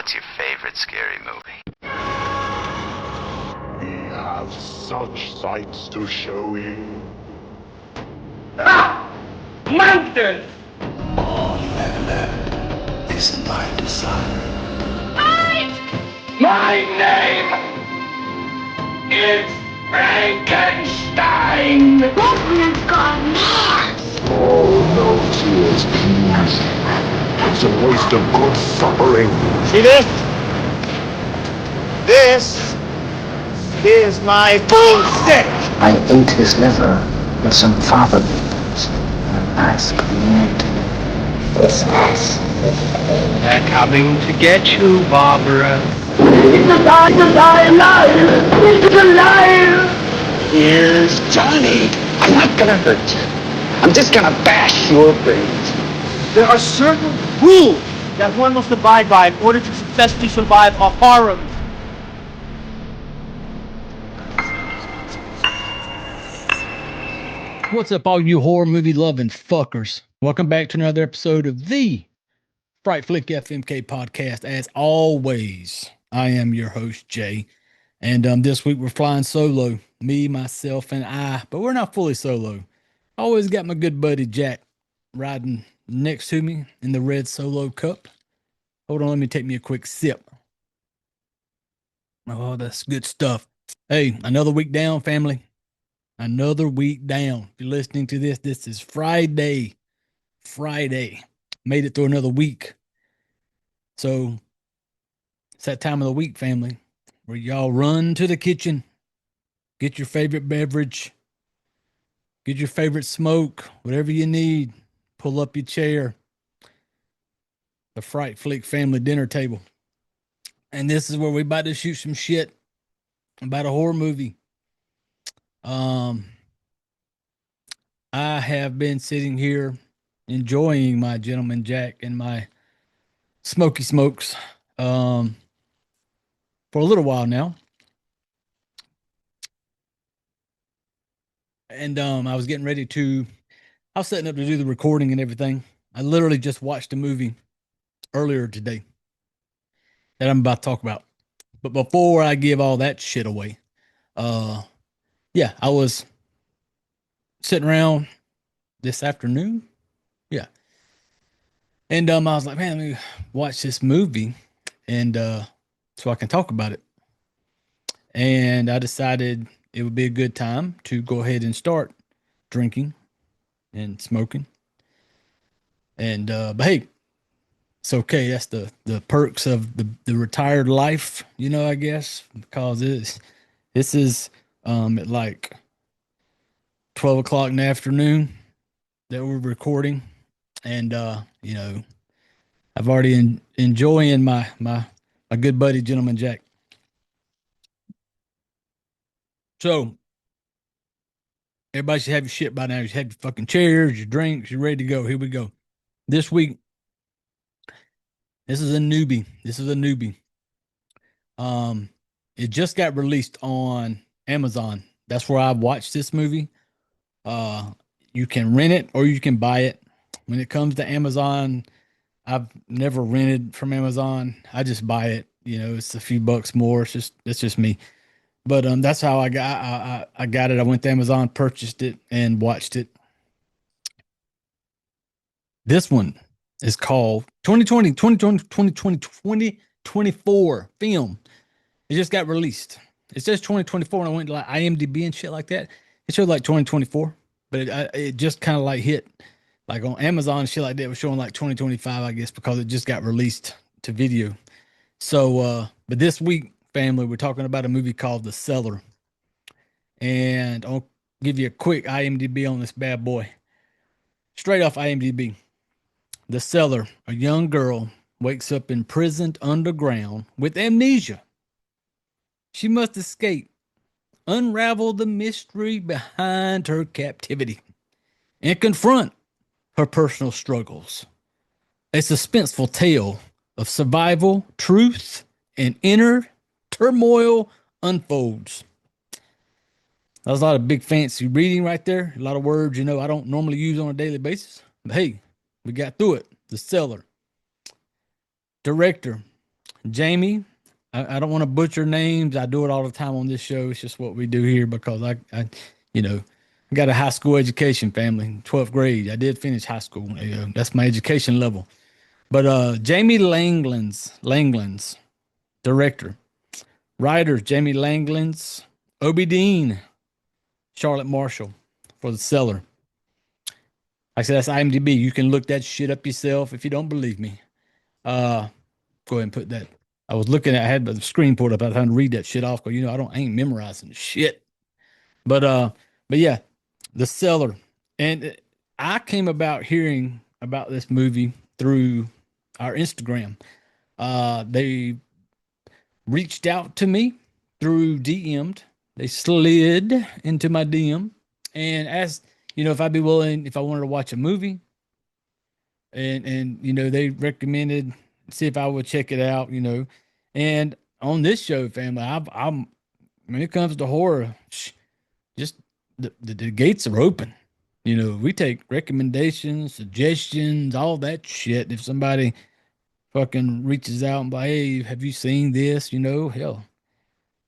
What's your favorite scary movie? We have such sights to show you. Mountains! All you ever learned is my desire. My name is Frankenstein! Batman's gone mad! Oh, no tears, please. It's a waste of good suffering. See this? This is my boomstick! I ate his liver with some fava beans and a nice meat. What's this? They're coming to get you, Barbara. It's alive! It's alive! Here's Johnny. I'm not gonna hurt you. I'm just gonna bash your brains. There are certain rules that one must abide by in order to successfully survive a horror. What's up, all you horror movie loving fuckers? Welcome back to another episode of the Fright Flick FMK podcast. As always, I am your host, Jay. And this week we're flying solo. Me, myself, and I. But we're not fully solo. I always got my good buddy, Jack, riding next to me in the red Solo cup. Hold on, let me take me a quick sip. Oh, that's good stuff. Hey, another week down, family. Another week down. If you're listening to this, this is Friday. Made it through another week. So it's that time of the week, family, where y'all run to the kitchen, get your favorite beverage, get your favorite smoke, whatever you need. Pull up your chair. The Fright Flick family dinner table. And this is where we about to shoot some shit about a horror movie. I have been sitting here enjoying my gentleman Jack and my smoky smokes for a little while now. And I was getting ready to, I was setting up to do the recording and everything. I literally just watched a movie earlier today that I'm about to talk about. But before I give all that shit away, I was sitting around this afternoon. Yeah. And I was like, man, let me watch this movie and so I can talk about it. And I decided it would be a good time to go ahead and start drinking and smoking. And but hey, it's okay. That's the perks of the retired life, you know, I guess, because this is at like 12 o'clock in the afternoon that we're recording. And you know, I've already enjoying my good buddy, gentleman Jack. So everybody should have your shit by now. You should have your fucking chairs, your drinks, you're ready to go. Here we go. This week, this is a newbie. It just got released on Amazon. That's where I watched this movie. You can rent it or you can buy it. When it comes to Amazon, I've never rented from Amazon. I just buy it. You know, it's a few bucks more. It's just me. But that's how I got it. I went to Amazon, purchased it, and watched it. This one is called 2024 film. It just got released. It says 2024, and I went to like IMDb and shit like that. It showed like 2024, but it just kind of like hit like on Amazon and shit like that. It was showing like 2025, I guess, because it just got released to video. So, but this week, family, we're talking about a movie called The Cellar. And I'll give you a quick IMDb on this bad boy. Straight off IMDb. The Cellar, a young girl wakes up imprisoned underground with amnesia. She must escape, unravel the mystery behind her captivity, and confront her personal struggles. A suspenseful tale of survival, truth, and inner turmoil unfolds. That was a lot of big fancy reading right there. A lot of words, you know, I don't normally use on a daily basis. But hey, we got through it. The Cellar. Director, Jamie. I don't want to butcher names. I do it all the time on this show. It's just what we do here because you know, I got a high school education family, 12th grade. I did finish high school. That's my education level. But Jamie Langlands, director, writer Jamie Langlands, Obie Dean, Charlotte Marshall for the Cellar. Like I said, that's IMDb. You can look that shit up yourself if you don't believe me. Go ahead and put that. I was looking at, I had the screen pulled up. I was trying to read that shit off, but I ain't memorizing shit. But yeah, the Cellar, and I came about hearing about this movie through our Instagram. They reached out to me through DM'd. They slid into my DM and asked, if I'd be willing, if I wanted to watch a movie. And they recommended see if I would check it out, And on this show, family, I'm when it comes to horror, just the gates are open. We take recommendations, suggestions, all that shit. If somebody fucking reaches out and be like, hey, have you seen this? Hell, when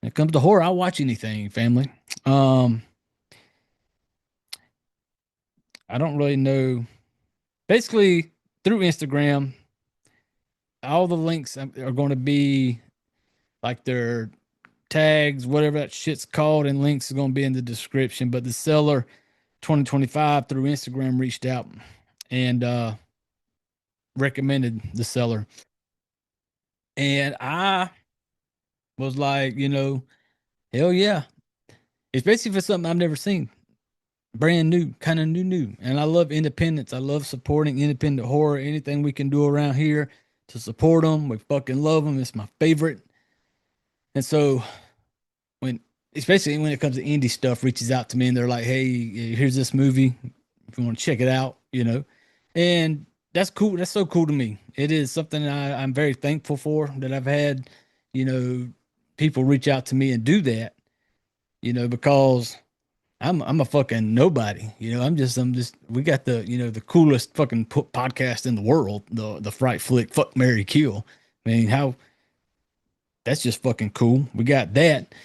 it comes to horror, I'll watch anything, family. I don't really know. Basically, through Instagram, all the links are going to be like their tags, whatever that shit's called, and links are going to be in the description. But the Cellar 2025 through Instagram reached out and recommended the Cellar. And I was like, hell yeah. It's basically for something I've never seen. Brand new, kind of new. And I love independence. I love supporting independent horror. Anything we can do around here to support them. We fucking love them. It's my favorite. And so especially when it comes to indie stuff, reaches out to me and they're like, hey, here's this movie. If you want to check it out, and that's cool. That's so cool to me. It is something I'm very thankful for that I've had, people reach out to me and do that, because I'm a fucking nobody. I'm just we got the the coolest fucking podcast in the world, the Fright Flick Fuck Marry Kill. I mean, how that's just fucking cool. We got that,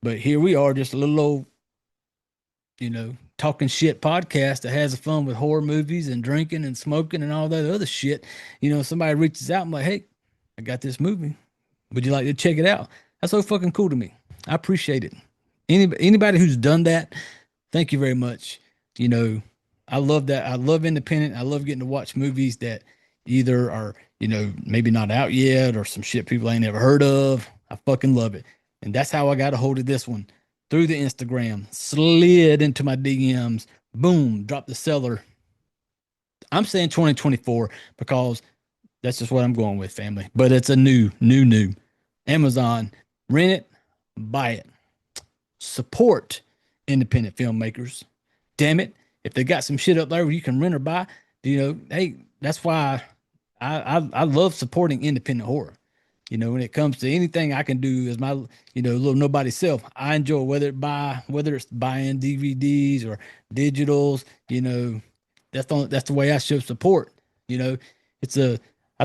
but here we are, just a little old, talking shit podcast that has fun with horror movies and drinking and smoking and all that other shit. Somebody reaches out and like, hey, I got this movie. Would you like to check it out? That's so fucking cool to me. I appreciate it. Anybody who's done that, thank you very much. I love that. I love independent. I love getting to watch movies that either are, maybe not out yet or some shit people ain't never heard of. I fucking love it. And that's how I got a hold of this one. Through the Instagram, slid into my DMs, boom, dropped the Cellar. I'm saying 2024 because that's just what I'm going with, family. But it's a new. Amazon, rent it, buy it. Support independent filmmakers. Damn it. If they got some shit up there where you can rent or buy, hey, that's why I love supporting independent horror. When it comes to anything I can do as my, little nobody self, I enjoy whether it's buying DVDs or digitals, that's the way I show support. I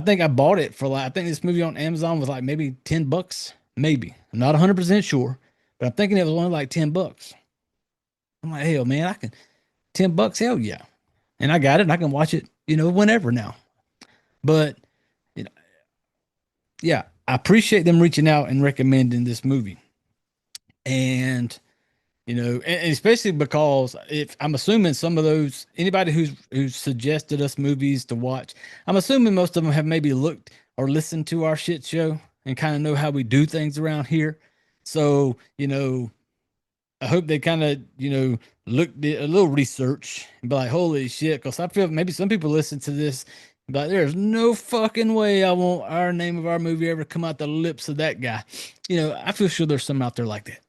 think I bought it for I think this movie on Amazon was like maybe $10, maybe. I'm not 100% sure, but I'm thinking it was only like $10. I'm like, hell, man, I can $10, hell yeah. And I got it and I can watch it, whenever now. But, yeah, I appreciate them reaching out and recommending this movie. And, and especially because if I'm assuming some of those, anybody who's suggested us movies to watch, I'm assuming most of them have maybe looked or listened to our shit show and kind of know how we do things around here. So, I hope they kind of, looked at a little research and be like, holy shit. Cause I feel maybe some people listen to this but there's no fucking way I want our name of our movie ever come out the lips of that guy. I feel sure there's some out there like that.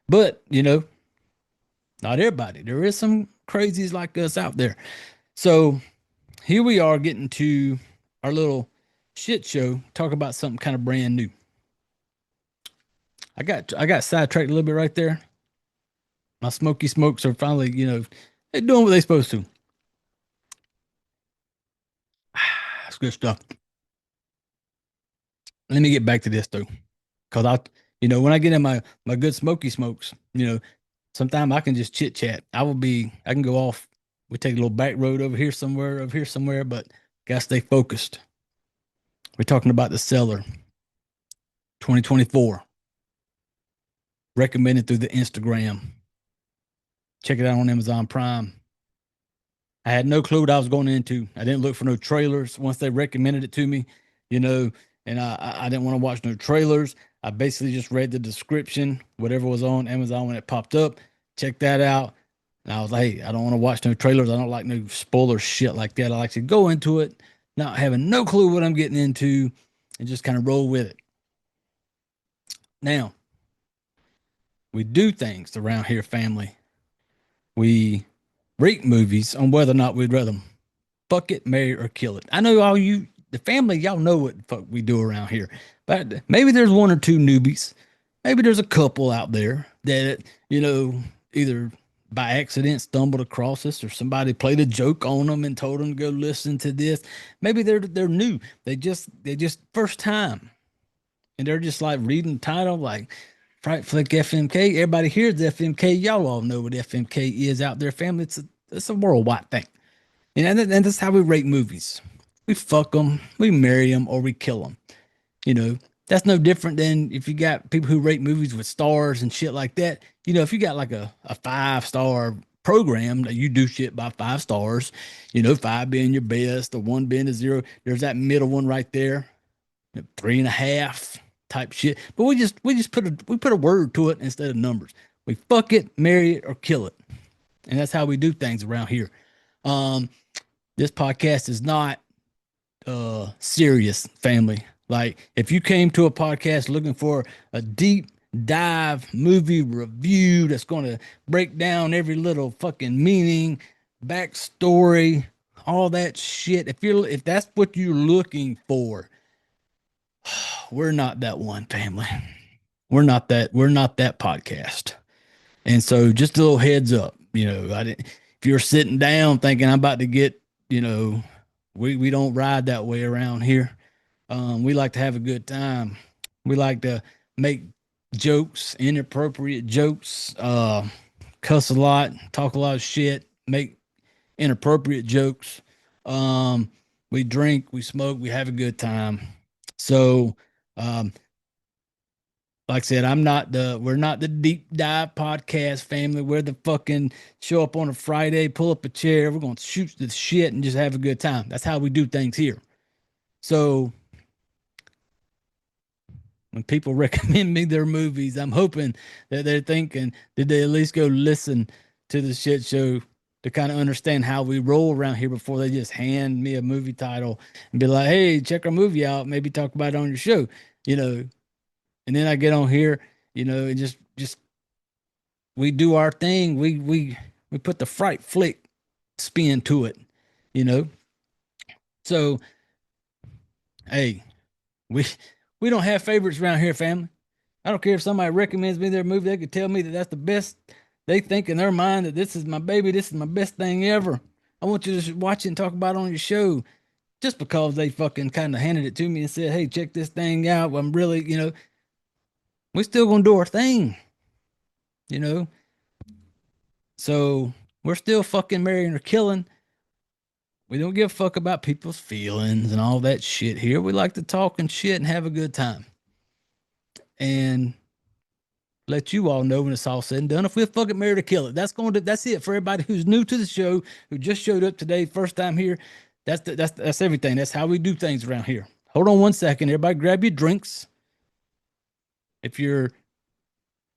But, not everybody. There is some crazies like us out there. So here we are getting to our little shit show. Talk about something kind of brand new. I got sidetracked a little bit right there. My smoky smokes are finally, they're doing what they're supposed to. That's good stuff. let me get back to this though, because when I get in my good smoky smokes, sometimes I can just chit chat. I can go off. We take a little back road over here somewhere, but gotta stay focused. We're talking about the Cellar 2024, recommended through the Instagram. Check it out on Amazon Prime. I had no clue what I was going into. I didn't look for no trailers once they recommended it to me, you know, and I didn't want to watch no trailers. I basically just read the description, whatever was on Amazon when it popped up. Check that out. And I was like, hey, I don't want to watch no trailers. I don't like no spoiler shit like that. I like to go into it, not having no clue what I'm getting into, and just kind of roll with it. Now, we do things around here, family. We rate movies on whether or not we'd rather fuck it, marry, or kill it. I know the family, y'all know what the fuck we do around here. But maybe there's one or two newbies. Maybe there's a couple out there that, either by accident stumbled across us or somebody played a joke on them and told them to go listen to this. Maybe they're new. They just first time. And they're just like reading the title like Fright Flick FMK. Everybody hears FMK. Y'all all know what FMK is out there, family. It's a worldwide thing. And that's how we rate movies. We fuck them, we marry them, or we kill them. That's no different than if you got people who rate movies with stars and shit like that. If you got like a 5-star program that you do shit by 5 stars, 5 being your best, the 1 being a 0. There's that middle one right there, 3.5 type shit. But we just put a word to it instead of numbers. We fuck it, marry it, or kill it. And that's how we do things around here. This podcast is not serious, family. Like if you came to a podcast looking for a deep dive movie review that's going to break down every little fucking meaning, backstory, all that shit, if that's what you're looking for, we're not that one, family. We're not that podcast. And so just a little heads up, if you're sitting down thinking I'm about to get, we don't ride that way around here. We like to have a good time. We like to make jokes, inappropriate jokes, cuss a lot, talk a lot of shit, make inappropriate jokes. We drink, we smoke, we have a good time. So, like I said, we're not the deep dive podcast family. We're the fucking show up on a Friday, pull up a chair. We're going to shoot the shit and just have a good time. That's how we do things here. So when people recommend me their movies, I'm hoping that they're thinking, did they at least go listen to the shit show to kind of understand how we roll around here before they just hand me a movie title and be like, hey, check our movie out. Maybe talk about it on your show, And then I get on here, and just we do our thing. We put the fright flick spin to it, So, hey, we don't have favorites around here, family. I don't care if somebody recommends me their movie. They could tell me that that's the best. They think in their mind that this is my baby. This is my best thing ever. I want you to watch it and talk about it on your show. Just because they fucking kind of handed it to me and said, hey, check this thing out. I'm really, we still gonna do our thing, So we're still fucking marrying or killing. We don't give a fuck about people's feelings and all that shit here. We like to talk and shit and have a good time. And let you all know when it's all said and done if we'll fucking marry or kill it. That's it for everybody who's new to the show, who just showed up today, first time here. That's everything. That's how we do things around here. Hold on one second. Everybody grab your drinks. If you're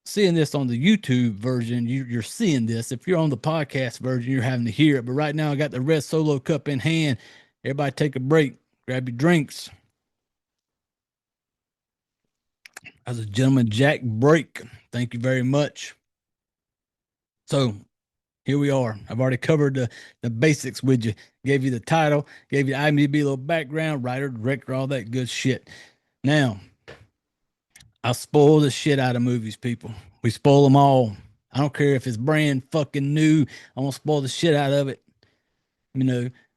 seeing this on the YouTube version, you're seeing this. If you're on the podcast version, you're having to hear it. But right now, I got the red Solo cup in hand. Everybody take a break. Grab your drinks. As a gentleman, Jack Break. Thank you very much. So here we are. I've already covered the basics with you. Gave you the title, gave you the IMDb, a little background, writer, director, all that good shit. Now, I spoil the shit out of movies, people. We spoil them all. I don't care if it's brand fucking new. I'm going to spoil the shit out of it.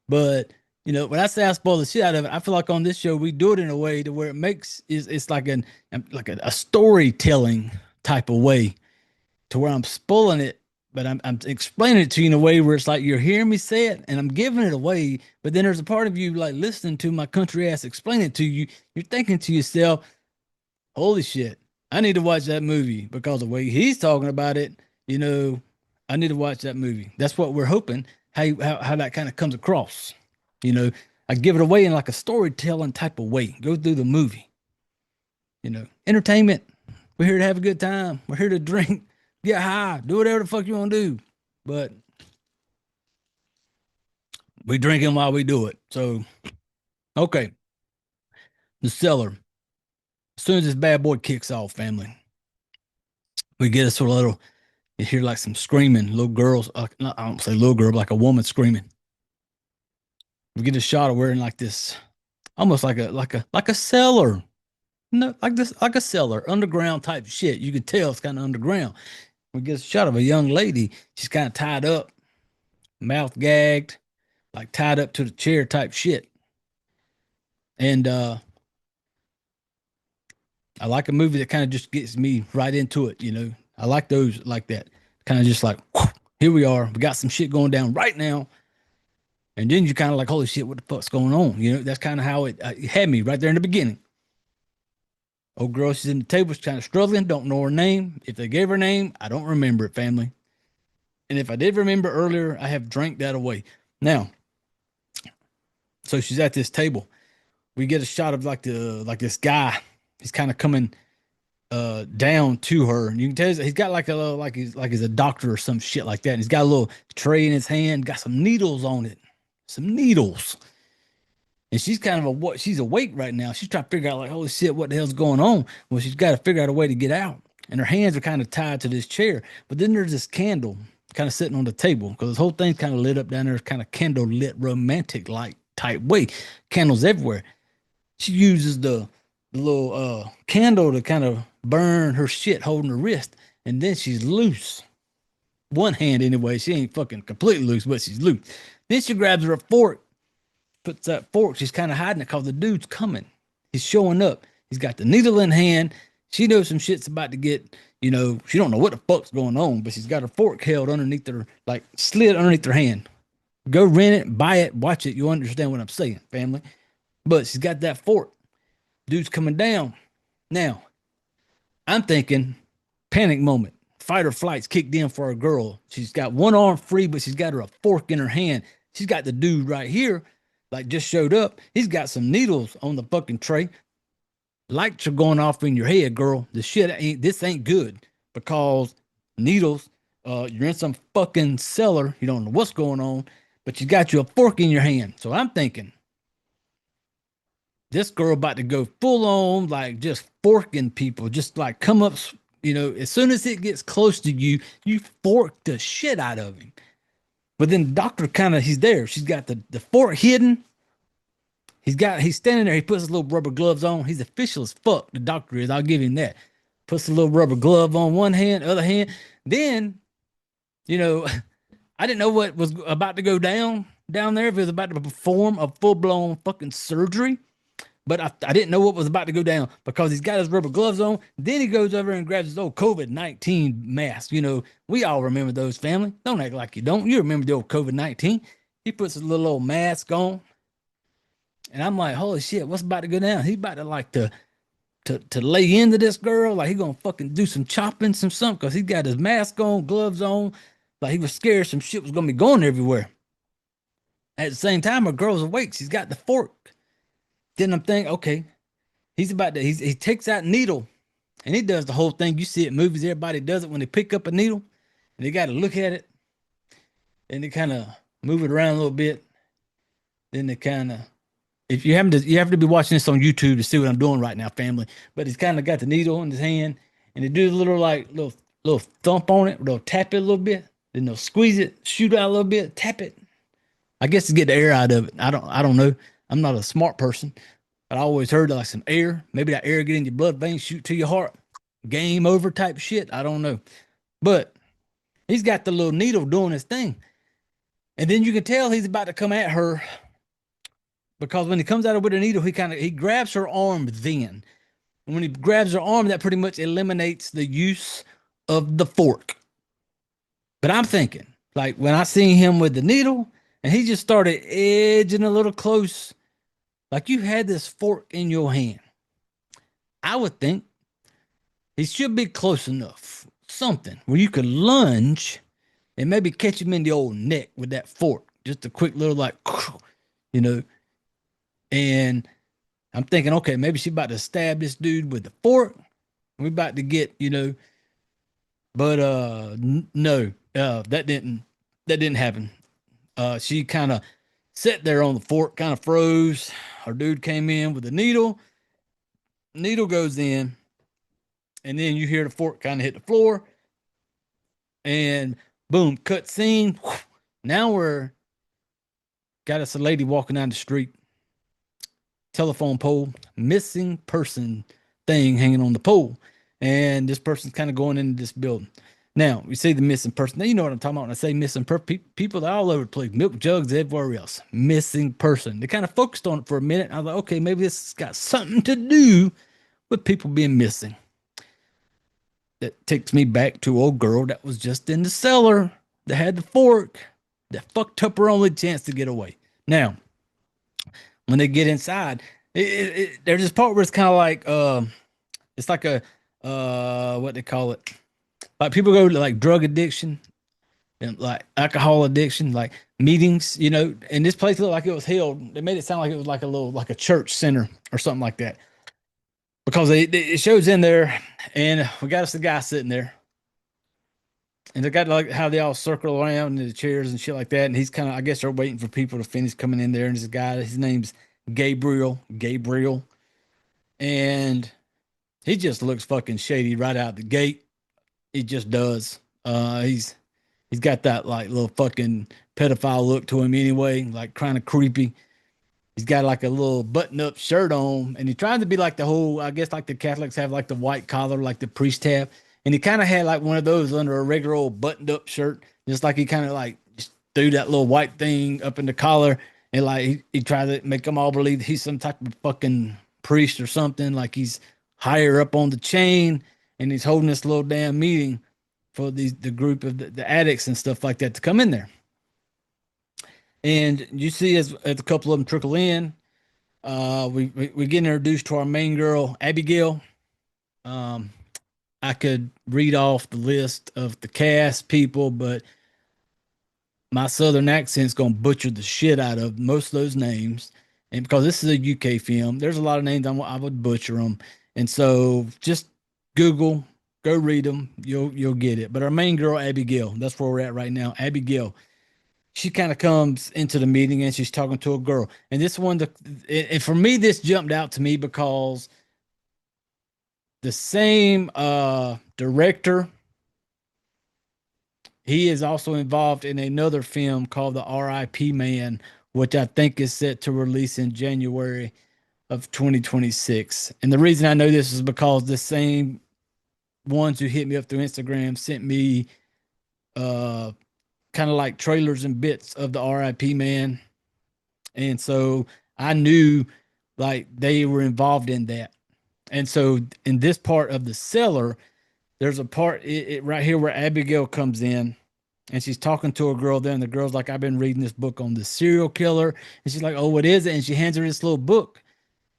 But You know, when I say I spoil the shit out of it, I feel like on this show we do it in a way to where it makes it's like a storytelling type of way to where I'm spoiling it, but I'm explaining it to you in a way where it's like you're hearing me say it and I'm giving it away. But then there's a part of you like listening to my country ass explain it to you. You're thinking to yourself, holy shit, I need to watch that movie because the way he's talking about it, you know, I need to watch that movie. That's what we're hoping how that kind of comes across. You know, I give it away in like a storytelling type of way. Go through the movie. You know, entertainment. We're here to have a good time. We're here to drink, get high, do whatever the fuck you want to do. But we drinking while we do it. So, okay. The Cellar. As soon as this bad boy kicks off, family, we get us a little, you hear like some screaming, little girls. I don't say little girl, but like a woman screaming. We get a shot of wearing like this, almost like a cellar. No, like a cellar, underground type shit. You can tell it's kind of underground. We get a shot of a young lady. She's kind of tied up, mouth gagged, like tied up to the chair type shit. And I like a movie that kind of just gets me right into it, you know. I like those like that. Kind of just like, here we are. We got some shit going down right now. And then you're kind of like, holy shit, what the fuck's going on? You know, that's kind of how it had me right there in the beginning. Old girl, she's in the table, she's kind of struggling, don't know her name. If they gave her name, I don't remember it, family. And if I did remember earlier, I have drank that away. Now, so she's at this table. We get a shot of like this guy. He's kind of coming down to her. And you can tell he's got like a little, like he's a doctor or some shit like that. And he's got a little tray in his hand, got some needles on it. Some needles. And she's kind of she's awake right now. She's trying to figure out like, holy shit, what the hell's going on? Well, she's got to figure out a way to get out. And her hands are kind of tied to this chair. But then there's this candle kind of sitting on the table because this whole thing's kind of lit up down there, kind of candle lit, romantic like type way. Candles everywhere. She uses the little candle to kind of burn her shit holding her wrist. And then she's loose. One hand anyway. She ain't fucking completely loose, but she's loose. Then she grabs her a fork. Puts that fork, she's kind of hiding it because the dude's coming. He's showing up. He's got the needle in hand. She knows some shit's about to get, you know, she don't know what the fuck's going on, but she's got her fork held underneath her, like slid underneath her hand. Go rent it, buy it, watch it. You'll understand what I'm saying, family. But she's got that fork. Dude's coming down. Now, I'm thinking panic moment. Fight or flight's kicked in for a girl. She's got one arm free, but she's got her a fork in her hand. She's got the dude right here. Like just showed up. He's got some needles on the fucking tray. Lights are going off in your head, girl. This ain't good because needles, you're in some fucking cellar. You don't know what's going on, but you got you a fork in your hand. So I'm thinking this girl about to go full on, like just forking people, just like come up, you know, as soon as it gets close to you, you fork the shit out of him. But then the doctor he's there. She's got the fork hidden. He's standing there. He puts his little rubber gloves on. He's official as fuck. The doctor is. I'll give him that. Puts a little rubber glove on one hand, other hand. Then, you know, I didn't know what was about to go down there. If it was about to perform a full blown fucking surgery. But I didn't know what was about to go down because he's got his rubber gloves on. Then he goes over and grabs his old COVID-19 mask. You know, we all remember those, family. Don't act like you don't. You remember the old COVID-19. He puts his little old mask on. And I'm like, holy shit, what's about to go down? He's about to like to lay into this girl. Like he gonna fucking do some chopping, some something. Because he got his mask on, gloves on. Like he was scared some shit was gonna be going everywhere. At the same time, her girl's awake. She's got the fork. Then I'm thinking, okay, he takes out needle and he does the whole thing. You see it in movies, everybody does it when they pick up a needle and they got to look at it and they kind of move it around a little bit. Then they kind of, if you have to be watching this on YouTube to see what I'm doing right now, family. But he's kind of got the needle in his hand and they do a little thump on it. They'll tap it a little bit. Then they'll squeeze it, shoot out a little bit, tap it. I guess to get the air out of it. I don't know. I'm not a smart person, but I always heard like some air. Maybe that air get in your blood veins, shoot to your heart. Game over type shit. I don't know. But he's got the little needle doing his thing. And then you can tell he's about to come at her because when he comes out with a needle, he grabs her arm then. And when he grabs her arm, that pretty much eliminates the use of the fork. But I'm thinking, like when I seen him with the needle and he just started edging a little close, like you had this fork in your hand. I would think he should be close enough, something where you could lunge and maybe catch him in the old neck with that fork. Just a quick little like, you know. And I'm thinking, okay, maybe she about to stab this dude with the fork. We about to get, but no, that didn't happen. She kind of sat there on the fork, kind of froze. Our dude came in with a needle. Needle goes in, and then you hear the fork kind of hit the floor, and boom, cut scene. Now we're got us a lady walking down the street, telephone pole, missing person thing hanging on the pole, and this person's kind of going into this building. Now we see the missing person. Now you know what I'm talking about when I say missing person. People are all over the place, milk jugs everywhere else. Missing person. They kind of focused on it for a minute. I was like, okay, maybe this has got something to do with people being missing. That takes me back to old girl that was just in the cellar that had the fork that fucked up her only chance to get away. Now, when they get inside, there's this part where it's kind of like it's like a what they call it, like people go to like drug addiction and like alcohol addiction, like meetings, and this place looked like it was held. They made it sound like it was like a church center or something like that, because it shows in there, and we got us the guy sitting there, and they got like how they all circle around in the chairs and shit like that, and he's kind of, I guess they're waiting for people to finish coming in there, and this guy, his name's Gabriel, and he just looks fucking shady right out the gate. He just does. He's got that like little fucking pedophile look to him anyway, like kind of creepy. He's got like a little button-up shirt on, and he tries to be like the whole, I guess like the Catholics have like the white collar, like the priest have, and he kind of had like one of those under a regular old buttoned-up shirt, just like he kind of like just threw that little white thing up in the collar, and like he tried to make them all believe he's some type of fucking priest or something, like he's higher up on the chain, and he's holding this little damn meeting for the group of the addicts and stuff like that to come in there. And you see as a couple of them trickle in, we get introduced to our main girl, Abigail. I could read off the list of the cast people, but my southern accent's gonna butcher the shit out of most of those names. And because this is a UK film, there's a lot of names I would butcher them. And so just Google, go read them, you'll get it. But our main girl, Abigail, that's where we're at right now. Abigail, she kind of comes into the meeting and she's talking to a girl. And this one, and for me, this jumped out to me because the same director, he is also involved in another film called The R.I.P. Man, which I think is set to release in January of 2026. And the reason I know this is because the same ones who hit me up through Instagram sent me kind of like trailers and bits of the R.I.P. Man. And so I knew like they were involved in that. And so in this part of the cellar, there's a part right here where Abigail comes in and she's talking to a girl there. And the girl's like, I've been reading this book on the serial killer. And she's like, oh, what is it? And she hands her this little book,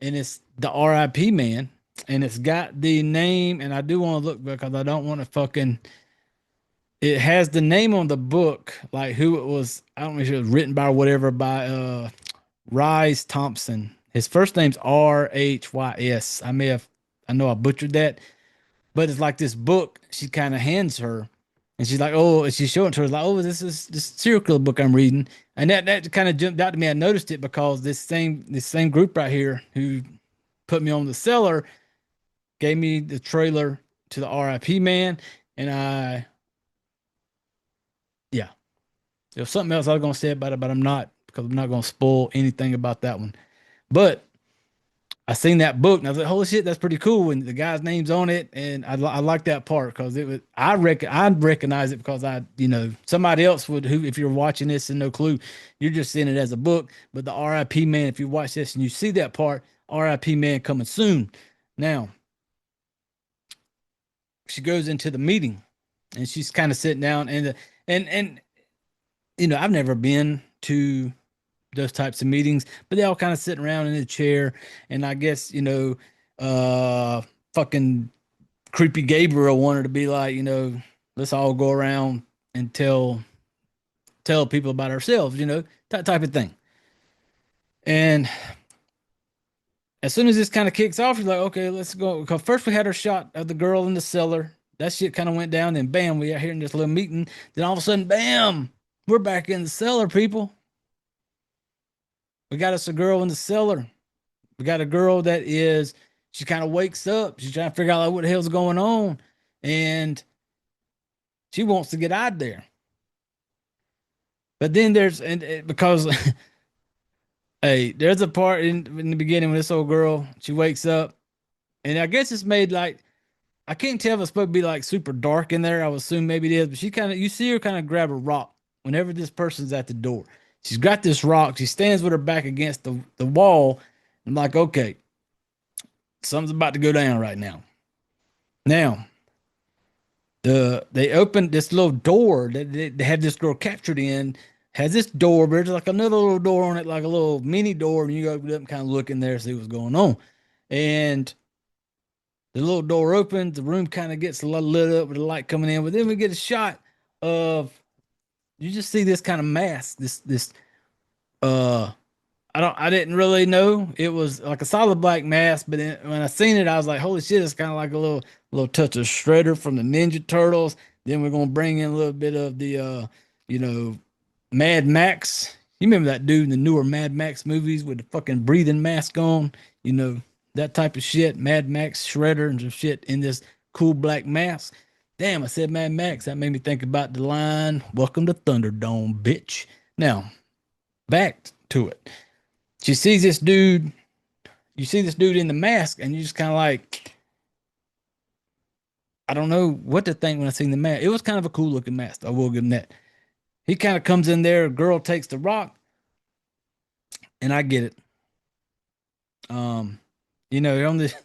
and it's the R.I.P. Man. And it's got the name. And I do want to look because I don't want to fucking, it has the name on the book, like who it was. I don't know if it was written by or whatever, by Rhys Thompson. His first name's R.H.Y.S. I know I butchered that, but it's like this book she kind of hands her, and she's like, oh, and she's showing it to her, like, oh, this is this serial killer book I'm reading. And that kind of jumped out to me. I noticed it because this same group right here who put me on the Cellar gave me the trailer to the R.I.P. Man, and yeah, there was something else I was gonna say about it, but I'm not, because I'm not gonna spoil anything about that one. But I seen that book and I was like, holy shit, that's pretty cool. And the guy's name's on it. And I like that part because I recognize it because somebody else would, who, if you're watching this and no clue, you're just seeing it as a book. But the RIP man, if you watch this and you see that part, RIP man coming soon. Now, she goes into the meeting and she's kind of sitting down and I've never been to those types of meetings, but they all kind of sitting around in a chair. And I guess, fucking creepy Gabriel wanted to be like, let's all go around and tell people about ourselves, that type of thing. And as soon as this kind of kicks off, you're like, okay, let's go. Because first we had our shot of the girl in the cellar. That shit kind of went down. Then bam, we out here in this little meeting. Then all of a sudden, bam, we're back in the cellar, people. We got us a girl in the cellar. We got a girl that she kind of wakes up. She's trying to figure out like what the hell's going on. And she wants to get out of there. But then because hey, there's a part in the beginning when this old girl, she wakes up. And I guess it's made like, I can't tell if it's supposed to be like super dark in there. I would assume maybe it is. But you see her kind of grab a rock whenever this person's at the door. She's got this rock. She stands with her back against the wall. I'm like, okay, something's about to go down right now. Now, they opened this little door that they had this girl captured in, has this door, but there's like another little door on it, like a little mini door, and you open it up and kind of look in there, see what's going on. And the little door opens, the room kind of gets a little lit up with the light coming in, but then we get a shot of, you just see this kind of mask, I didn't really know it was like a solid black mask, but when I seen it, I was like, holy shit, it's kind of like a little touch of Shredder from the Ninja Turtles. Then we're gonna bring in a little bit of the Mad Max. You remember that dude in the newer Mad Max movies with the fucking breathing mask on, that type of shit, Mad Max, Shredder, and some shit in this cool black mask. Damn, I said Mad Max. That made me think about the line, "Welcome to Thunderdome, bitch." Now, back to it. She sees this dude. You see this dude in the mask, and you just kind of like, I don't know what to think when I seen the mask. It was kind of a cool looking mask. I will give him that. He kind of comes in there. A girl takes the rock, and I get it. On this,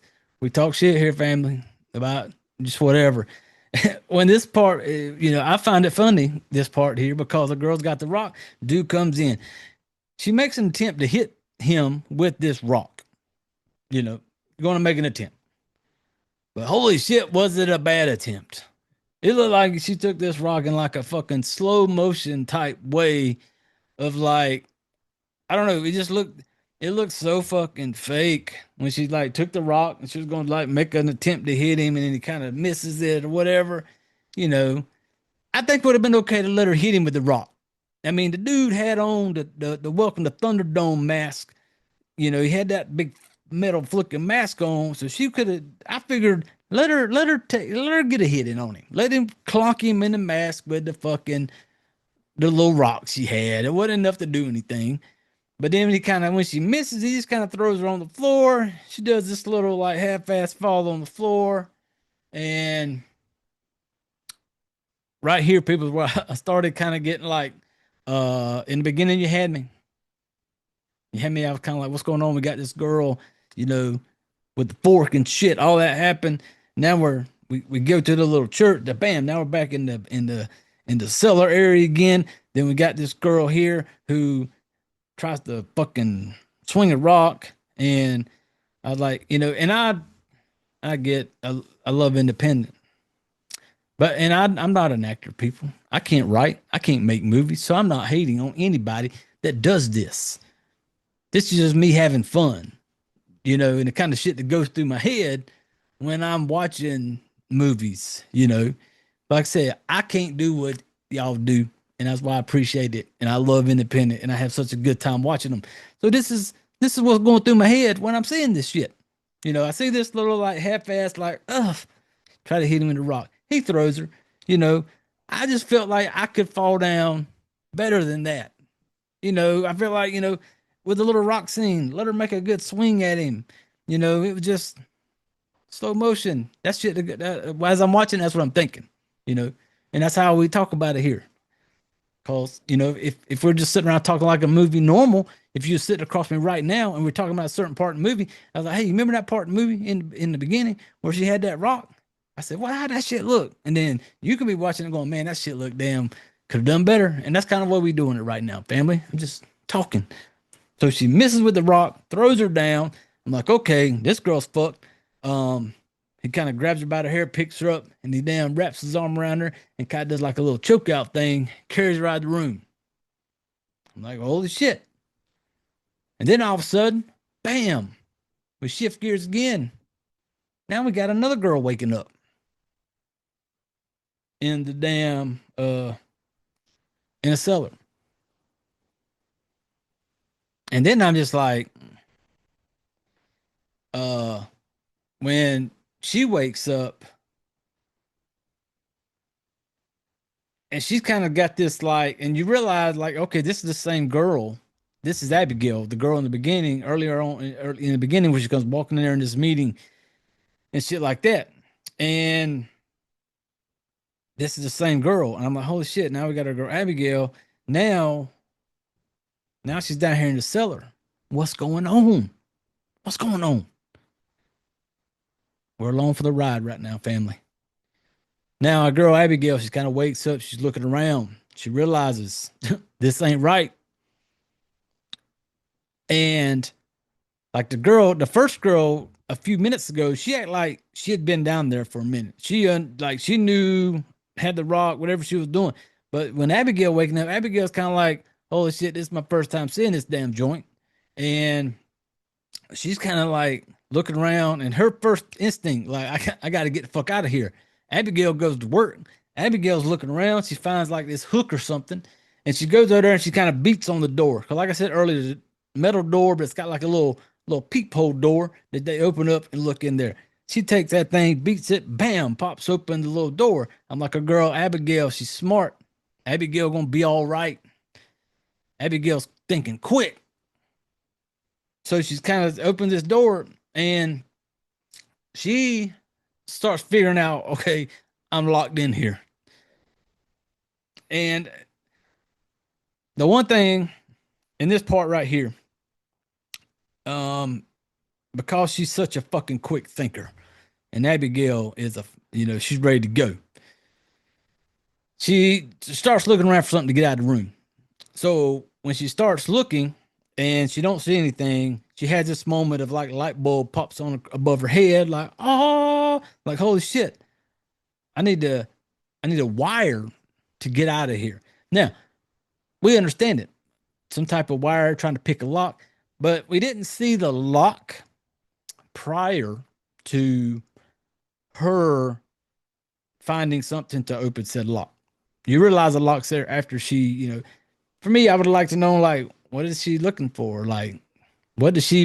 we talk shit here, family, about just whatever. When this part, I find it funny, this part here, because the girl's got the rock. Dude comes in. She makes an attempt to hit him with this rock. Going to make an attempt. But holy shit, was it a bad attempt? It looked like she took this rock in like a fucking slow motion type way of like, I don't know. It looked so fucking fake when she like took the rock and she was going to like make an attempt to hit him and then he kind of misses it or whatever. I think it would have been okay to let her hit him with the rock. I mean, the dude had on the Welcome to Thunderdome mask. He had that big metal flicking mask on, so she could have. I figured let her get a hit in on him. Let him clonk him in the mask with the little rock she had. It wasn't enough to do anything. But then when she misses, he just kind of throws her on the floor. She does this little like half-ass fall on the floor, and right here, people, where I started kind of getting like. In the beginning, you had me. I was kind of like, what's going on? We got this girl, with the fork and shit. All that happened. Now we go to the little church. Bam! Now we're back in the cellar area again. Then we got this girl here who tries to fucking swing a rock, and I was like, and I love independent. But I'm not an actor, people. I can't write. I can't make movies. So I'm not hating on anybody that does this. This is just me having fun, and the kind of shit that goes through my head when I'm watching movies, Like I said, I can't do what y'all do. And that's why I appreciate it. And I love independent. And I have such a good time watching them. So this is what's going through my head when I'm seeing this shit. I see this little like half-ass like, try to hit him in the rock. He throws her, I just felt like I could fall down better than that. I feel like, with the little rock scene, let her make a good swing at him. You know, it was just slow motion. That shit. As I'm watching, that's what I'm thinking. You know, and that's how we talk about it here. Cause you know, if we're just sitting around talking like a movie normal, if you're sitting across me right now and we're talking about a certain part of the movie, I was like, hey, you remember that part of the movie in the beginning where she had that rock? I said, well, how'd that shit look? And then you can be watching it going, man, that shit look damn, could have done better. And that's kind of what we're doing it right now, family. I'm just talking. So she misses with the rock, throws her down. I'm like, okay, this girl's fucked. He kind of grabs her by the hair, picks her up, and he damn wraps his arm around her and kind of does like a little choke out thing, carries her out of the room. I'm like, holy shit. And then all of a sudden, bam, we shift gears again. Now we got another girl waking up in the damn, in a cellar. And then I'm just like, when she wakes up and she's kind of got this like, and you realize like, okay, this is the same girl. This is Abigail, the girl in the beginning, earlier on in the beginning, where she comes walking in there in this meeting and shit like that. And this is the same girl. And I'm like, holy shit, now we got our girl Abigail. Now she's down here in the cellar. What's going on? What's going on? We're along for the ride right now, family. Now our girl Abigail, she kind of wakes up. She's looking around. She realizes this ain't right. And like the first girl a few minutes ago, she acted like she had been down there for a minute. She like she knew, had the rock, whatever she was doing. But when Abigail waking up, Abigail's kind of like, holy shit, this is my first time seeing this damn joint. And she's kind of like looking around, and her first instinct, like, I got to get the fuck out of here. Abigail goes to work. Abigail's looking around. She finds like this hook or something, and she goes over there and she kind of beats on the door. Cause like I said earlier, the metal door, but it's got like a little peephole door that they open up and look in there. She takes that thing, beats it, bam, pops open the little door. I'm like, a girl, Abigail, she's smart. Abigail gonna be all right. Abigail's thinking quick. So she's kind of opened this door and she starts figuring out, okay, I'm locked in here. And the one thing in this part right here, because she's such a fucking quick thinker, and Abigail is she's ready to go. She starts looking around for something to get out of the room. So when she starts looking and she don't see anything, she has this moment of like light bulb pops on above her head, like, oh, like, holy shit. I need a wire to get out of here. Now, we understand it. Some type of wire trying to pick a lock, but we didn't see the lock prior to her finding something to open said lock. You realize the lock's there after she, for me, I would like to know, like, what is she looking for? Like, how does she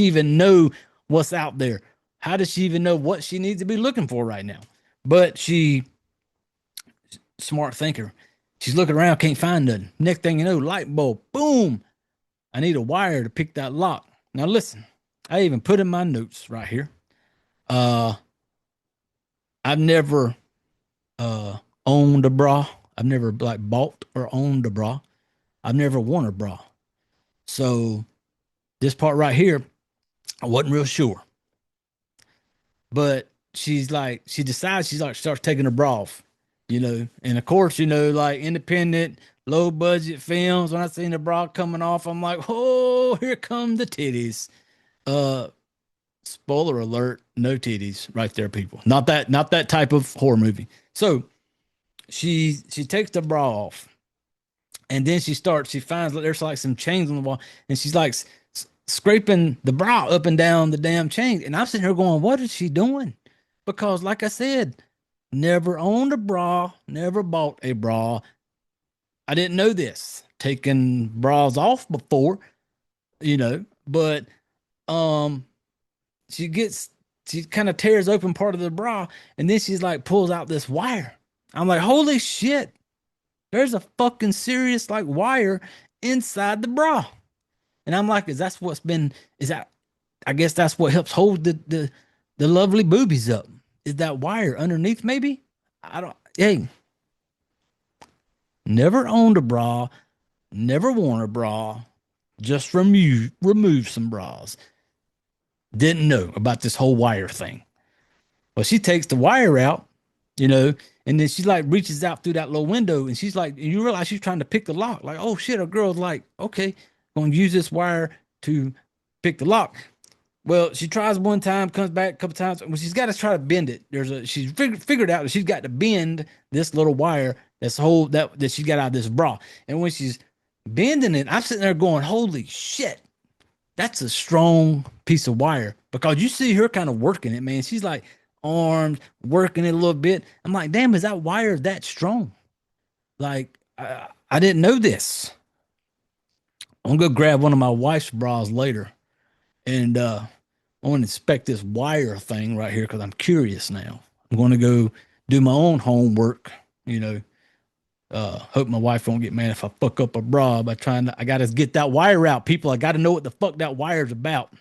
even know what's out there? How does she even know what she needs to be looking for right now? But smart thinker. She's looking around, can't find nothing. Next thing you know, light bulb, boom. I need a wire to pick that lock. Now listen, I even put in my notes right here. I've never owned a bra. I've never like bought or owned a bra. I've never worn a bra. So this part right here, I wasn't real sure. But she decides starts taking her bra off, and of course, like independent, low budget films. When I seen the bra coming off, I'm like, oh, here come the titties. Spoiler alert, no titties right there, people. Not that type of horror movie. So she takes the bra off, and then she finds there's like some chains on the wall, and she's like scraping the bra up and down the damn chains. And I'm sitting here going, what is she doing? Because like I said, never owned a bra, never bought a bra. I didn't know this. Taking bras off before, but she kind of tears open part of the bra, and then she's like pulls out this wire. I'm like, holy shit, there's a fucking serious like wire inside the bra. And I'm like, is that I guess that's what helps hold the lovely boobies up. Is that wire underneath? Maybe I don't. Hey, never owned a bra, never worn a bra, just remove some bras. Didn't know about this whole wire thing. Well, she takes the wire out, you know, and then she like reaches out through that little window and she's like, and you realize she's trying to pick the lock. Like, oh shit, a girl's like, okay, gonna use this wire to pick the lock. Well, she tries one time, comes back a couple times. Well, she's got to try to bend it. She's figured out that she's got to bend this little wire that she got out of this bra. And when she's bending it, I'm sitting there going, holy shit, that's a strong piece of wire, because you see her kind of working it, man. She's like arms working it a little bit. I'm like, damn, is that wire that strong? Like, I didn't know this. I'm gonna go grab one of my wife's bras later, and I want to inspect this wire thing right here because I'm curious now. I'm going to go do my own homework. You know, hope my wife won't get mad if I fuck up a bra by trying to. I got to get that wire out, people. I got to know what the fuck that wire's about.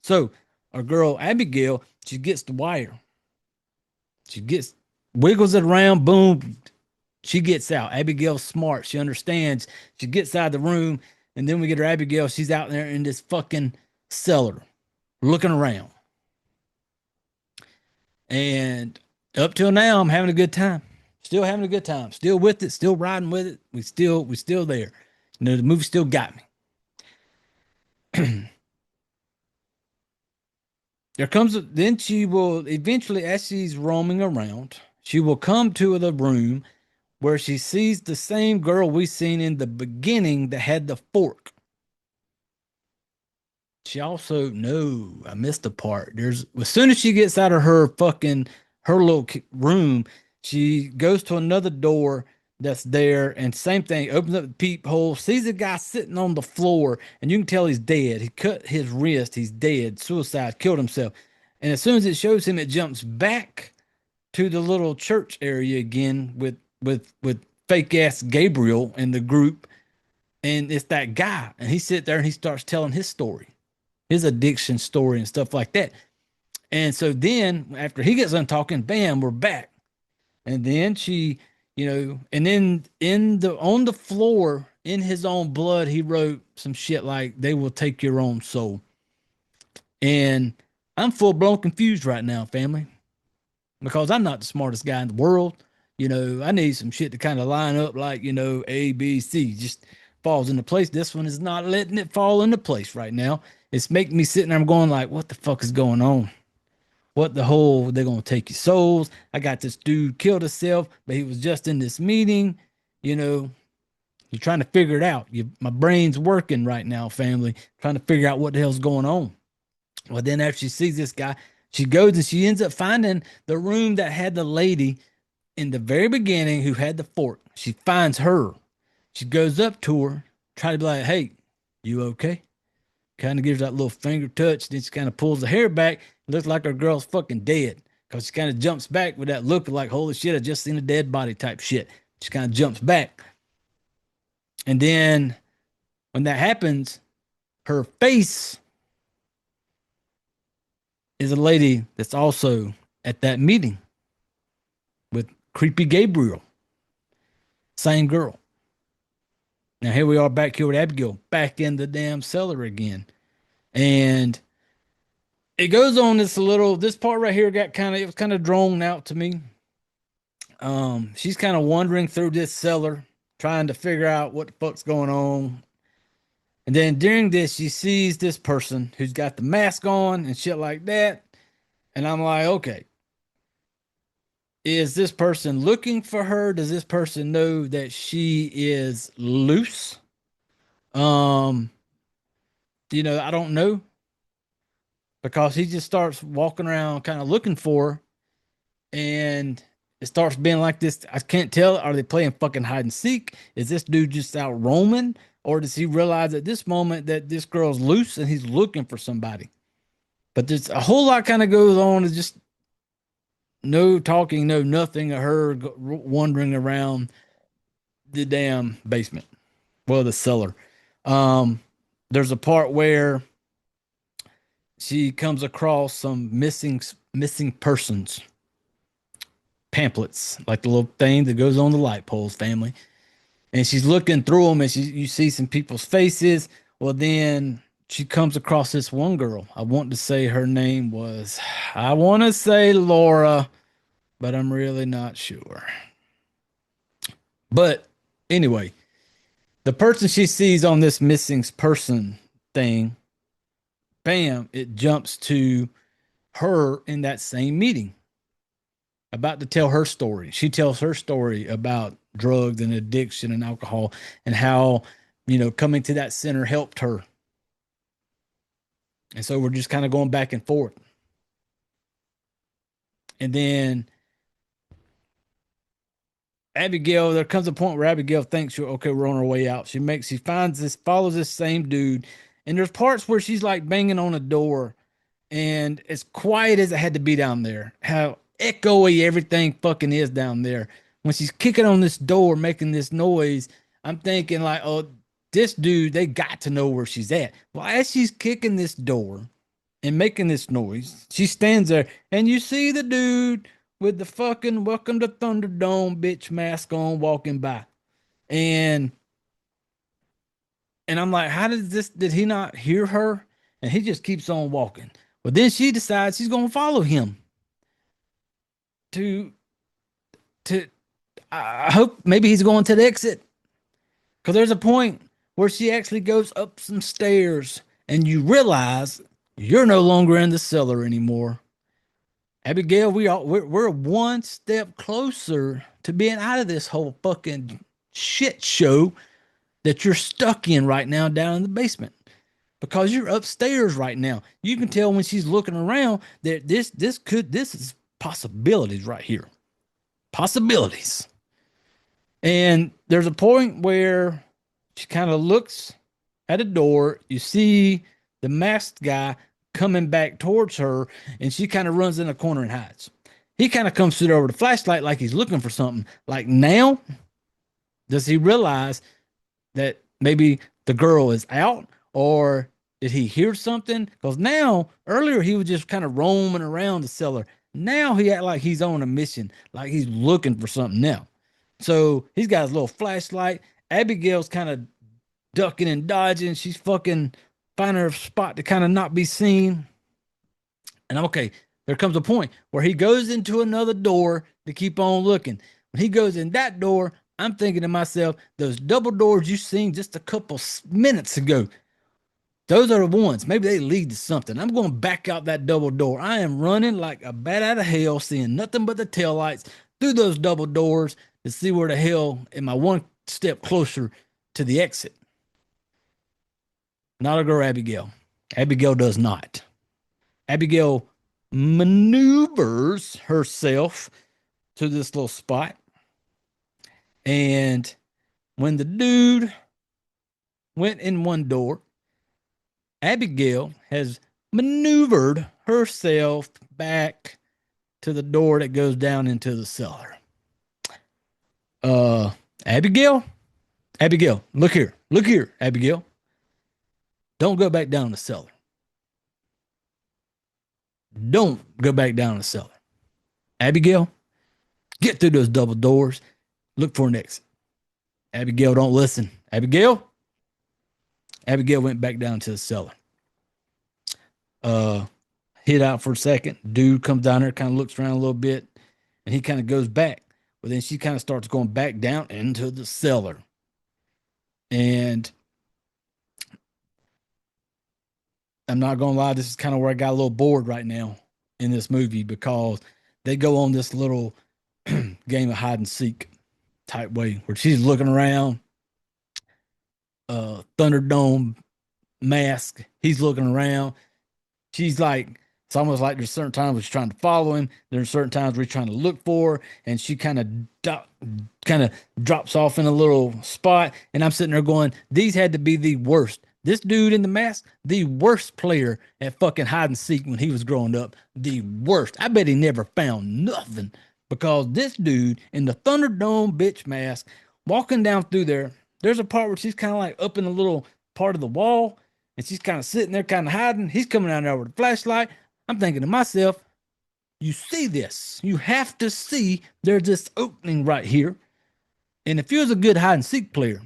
So our girl Abigail, she gets the wire. She wiggles it around. Boom. She gets out. Abigail's smart. She understands. She gets out of the room, and then we get her Abigail. She's out there in this fucking cellar, looking around. And up till now, I'm having a good time. Still having a good time. Still with it. Still riding with it. We still there. You know, the movie still got me. Then she will eventually, as she's roaming around, she will come to the room where she sees the same girl we seen in the beginning that had the fork. She also, no, I missed a part. As soon as she gets out of her little room, she goes to another door that's there, and same thing, opens up the peephole, sees a guy sitting on the floor, and you can tell he's dead. He cut his wrist, he's dead, suicide, killed himself. And as soon as it shows him, it jumps back to the little church area again with fake ass Gabriel and the group, and it's that guy, and he sits there and he starts telling his story, his addiction story and stuff like that. And so then after he gets done talking, bam, we're back. And then she, you know, and then on the floor in his own blood, he wrote some shit like, they will take your own soul. And I'm full blown confused right now, family, because I'm not the smartest guy in the world. You know, I need some shit to kind of line up like, you know, A, B, C, just falls into place. This one is not letting it fall into place right now. It's making me sitting there, I'm going like, what the fuck is going on? What the whole, they're going to take your souls. I got this dude killed himself, but he was just in this meeting. You know, you're trying to figure it out. My brain's working right now, family, trying to figure out what the hell's going on. Well, then after she sees this guy, she goes and she ends up finding the room that had the lady in the very beginning who had the fork. She finds her. She goes up to her, try to be like, hey, you okay? Kind of gives that little finger touch. Then she kind of pulls the hair back. It looks like her girl's fucking dead, because she kind of jumps back with that look of like, holy shit, I just seen a dead body type shit. She kind of jumps back. And then when that happens, her face is a lady that's also at that meeting with creepy Gabriel. Same girl. Now here we are back here with Abigail, back in the damn cellar again. And it goes on this part right here it was kind of drawn out to me. She's kind of wandering through this cellar, trying to figure out what the fuck's going on. And then during this, she sees this person who's got the mask on and shit like that. And I'm like, okay, is this person looking for her? Does this person know that she is loose? You know, I don't know, because he just starts walking around kind of looking for her, and it starts being like this. I can't tell. Are they playing fucking hide and seek? Is this dude just out roaming, or does he realize at this moment that this girl's loose and he's looking for somebody? But there's a whole lot kind of goes on. It's just no talking, no nothing of her wandering around the damn basement. Well, the cellar. There's a part where she comes across some missing persons pamphlets, like the little thing that goes on the light poles, family. And she's looking through them, and you see some people's faces. Well, then she comes across this one girl. I want to say her name was, I want to say Laura, but I'm really not sure. But anyway, the person she sees on this missing person thing, bam, it jumps to her in that same meeting, about to tell her story. She tells her story about drugs and addiction and alcohol, and how, coming to that center helped her. And so we're just kind of going back and forth. And then Abigail, there comes a point where Abigail thinks, okay, we're on our way out. She follows this same dude. And there's parts where she's like banging on a door, and as quiet as it had to be down there, how echoey everything fucking is down there. When she's kicking on this door, making this noise, I'm thinking like, oh, this dude, they got to know where she's at. Well, as she's kicking this door and making this noise, she stands there, and you see the dude with the fucking Welcome to Thunderdome bitch mask on walking by. And I'm like, did he not hear her? And he just keeps on walking. But then she decides she's going to follow him I hope maybe he's going to the exit. Because there's a point where she actually goes up some stairs, and you realize you're no longer in the cellar anymore. Abigail, we're one step closer to being out of this whole fucking shit show that you're stuck in right now down in the basement, because you're upstairs right now. You can tell when she's looking around that this is possibilities right here. Possibilities. And there's a point where she kind of looks at a door. You see the masked guy coming back towards her, and she kind of runs in a corner and hides. He kind of comes through there with a flashlight like he's looking for something. Like, now, does he realize that maybe the girl is out, or did he hear something? Because now, earlier, he was just kind of roaming around the cellar. Now he act like he's on a mission, like he's looking for something now. So he's got his little flashlight. Abigail's kind of ducking and dodging. She's fucking finding her spot to kind of not be seen. And okay, there comes a point where he goes into another door to keep on looking. When he goes in that door, I'm thinking to myself, those double doors you seen just a couple minutes ago, those are the ones. Maybe they lead to something. I'm going back out that double door. I am running like a bat out of hell, seeing nothing but the taillights through those double doors to see where the hell am I one step closer to the exit. Not a girl, Abigail. Abigail does not. Abigail maneuvers herself to this little spot. And when the dude went in one door, Abigail has maneuvered herself back to the door that goes down into the cellar. Abigail, look here, Abigail. Don't go back down the cellar. Don't go back down the cellar. Abigail, get through those double doors. Look for an exit. Abigail, don't listen. Abigail went back down to the cellar. Hid out for a second. Dude comes down there, kind of looks around a little bit, and he kind of goes back. But then she kind of starts going back down into the cellar. And I'm not going to lie, this is kind of where I got a little bored right now in this movie, because they go on this little game of hide and seek type way where she's looking around. Thunderdome mask, he's looking around. She's like, it's almost like there's certain times where she's trying to follow him. There's certain times where he's trying to look for her, and she kind of drops off in a little spot. And I'm sitting there going, these had to be the worst. This dude in the mask, the worst player at fucking hide and seek when he was growing up. The worst. I bet he never found nothing, because this dude in the Thunderdome bitch mask walking down through there, there's a part where she's kind of like up in a little part of the wall, and she's kind of sitting there, kind of hiding. He's coming out there with a flashlight. I'm thinking to myself, you see this. You have to see there's this opening right here. And if you're a good hide and seek player,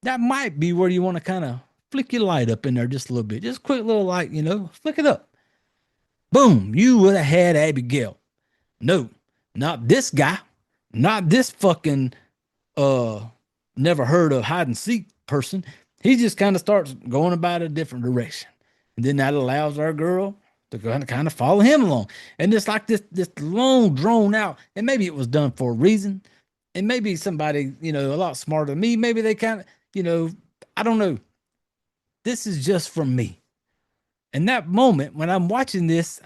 that might be where you want to kind of flick your light up in there just a little bit. Just a quick little light, flick it up. Boom, you would have had Abigail. No, not this guy. Not this fucking never heard of hide and seek person. He just kind of starts going about a different direction. And then that allows our girl to kind of follow him along. And it's like this long drawn out, and maybe it was done for a reason. And maybe somebody, a lot smarter than me, maybe they kind of, I don't know. This is just from me. And that moment when I'm watching this,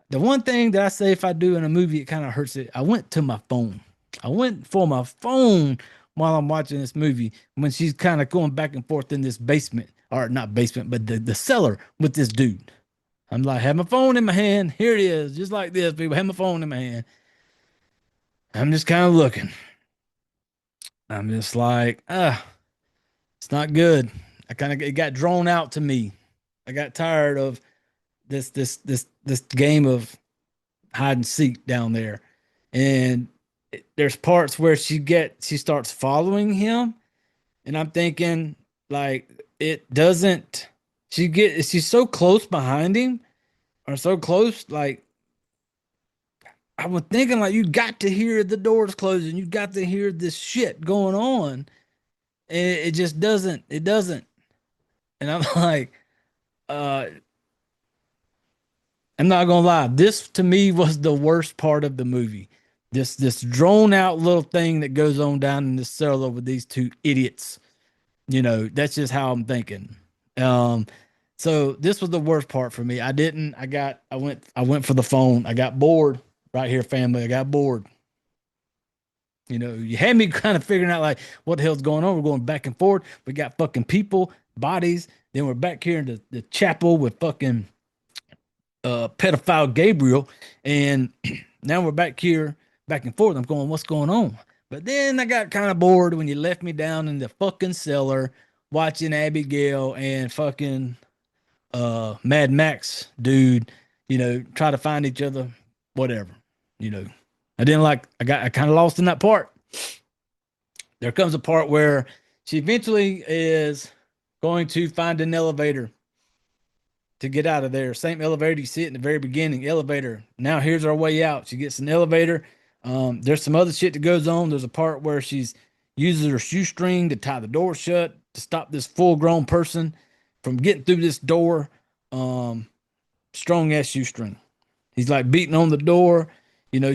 the one thing that I say if I do in a movie, it kind of hurts it. I went to my phone. I went for my phone while I'm watching this movie when she's kind of going back and forth in this basement, or not basement, but the cellar with this dude. I'm like, have my phone in my hand. Here it is, just like this, people. Have my phone in my hand. I'm just kind of looking. I'm just like, it's not good. It got drawn out to me. I got tired of this game of hide and seek down there. And there's parts where she starts following him. And I'm thinking like she's so close behind him or so close. Like I was thinking like, you got to hear the doors closing. You got to hear this shit going on. And it just doesn't. And I'm like, I'm not gonna lie. This to me was the worst part of the movie. This drawn out little thing that goes on down in the cellar with these two idiots. That's just how I'm thinking. So this was the worst part for me. I went for the phone. I got bored right here, family. I got bored. You had me kind of figuring out like what the hell's going on. We're going back and forth. We got fucking people, bodies. Then we're back here in the chapel with fucking pedophile Gabriel. And now we're back here, back and forth. I'm going, what's going on? But then I got kind of bored when you left me down in the fucking cellar watching Abigail and fucking Mad Max dude, try to find each other, whatever, I kind of lost in that part. There comes a part where she eventually is going to find an elevator to get out of there. Same elevator you see it in the very beginning. Elevator. Now here's our way out. She gets an elevator. There's some other shit that goes on. There's a part where she's uses her shoestring to tie the door shut to stop this full-grown person from getting through this door. Strong ass shoestring. He's like beating on the door.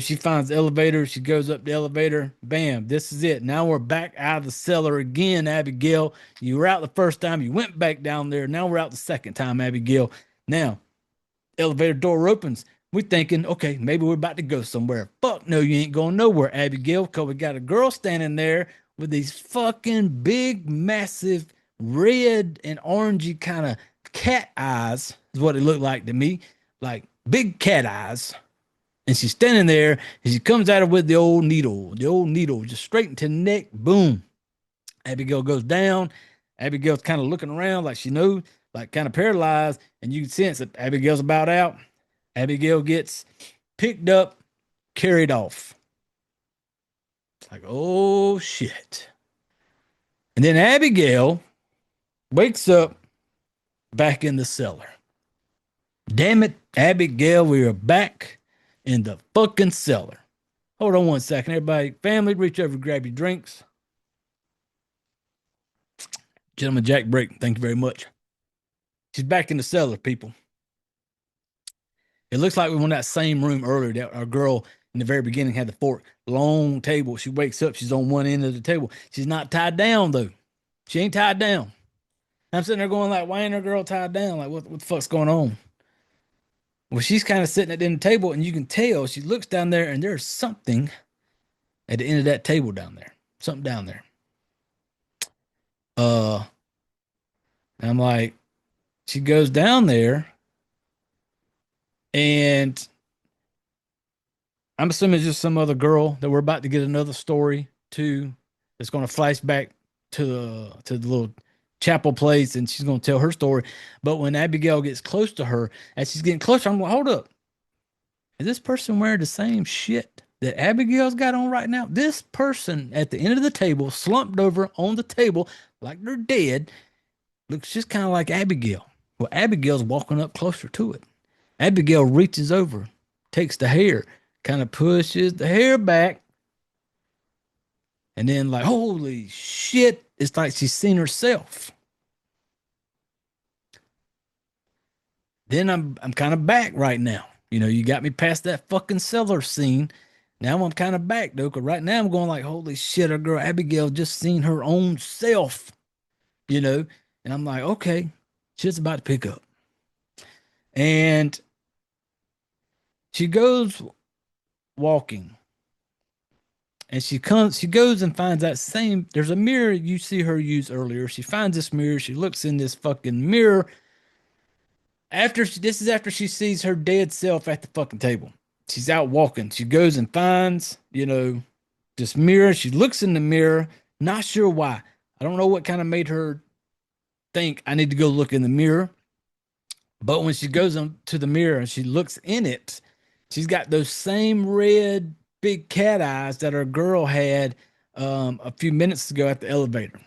She finds the elevator. She goes up the elevator. Bam. This is it. Now we're back out of the cellar again, Abigail. You were out the first time. You went back down there. Now we're out the second time, Abigail. Now, elevator door opens. We're thinking, okay, maybe we're about to go somewhere. Fuck no, you ain't going nowhere, Abigail, because we got a girl standing there with these fucking big, massive, red and orangey kind of cat eyes is what it looked like to me. Like big cat eyes. And she's standing there, and she comes at her with the old needle just straight into the neck. Boom. Abigail goes down. Abigail's kind of looking around like she knows, like kind of paralyzed. And you can sense that Abigail's about out. Abigail gets picked up, carried off. It's like, oh, shit. And then Abigail wakes up back in the cellar. Damn it, Abigail, we are back in the fucking cellar. Hold on one second, everybody. Family, reach over, grab your drinks. Gentleman Jack break. Thank you very much. She's back in the cellar, people. It looks like we were in that same room earlier that our girl in the very beginning had the fork. Long table. She wakes up. She's on one end of the table. She's not tied down, though. She ain't tied down. I'm sitting there going like, why ain't our girl tied down? Like, what the fuck's going on? Well, she's kind of sitting at the end of the table, and you can tell she looks down there, and there's something at the end of that table down there. Something down there. I'm like, she goes down there, and I'm assuming it's just some other girl that we're about to get another story to. That's going to flash back to the little chapel place, and she's going to tell her story. But when Abigail gets close to her, as she's getting closer, I'm like, hold up. Is this person wearing the same shit that Abigail's got on right now? This person at the end of the table, slumped over on the table like they're dead, looks just kind of like Abigail. Well, Abigail's walking up closer to it. Abigail reaches over, takes the hair, kind of pushes the hair back, and then like, holy shit, it's like she's seen herself. Then I'm kind of back right now. You know, you got me past that fucking cellar scene. Now I'm kind of back though, because right now I'm going like, holy shit, our girl Abigail just seen her own self, you know, and I'm like, okay, shit's about to pick up. And she goes walking, and she goes and finds that same, there's a mirror you see her use earlier. She finds this mirror. She looks in this fucking mirror. This is after she sees her dead self at the fucking table. She's out walking. She goes and finds, you know, this mirror. She looks in the mirror, not sure why. I don't know what kind of made her think I need to go look in the mirror. But when she goes to the mirror and she looks in it, she's got those same red big cat eyes that her girl had a few minutes ago at the elevator.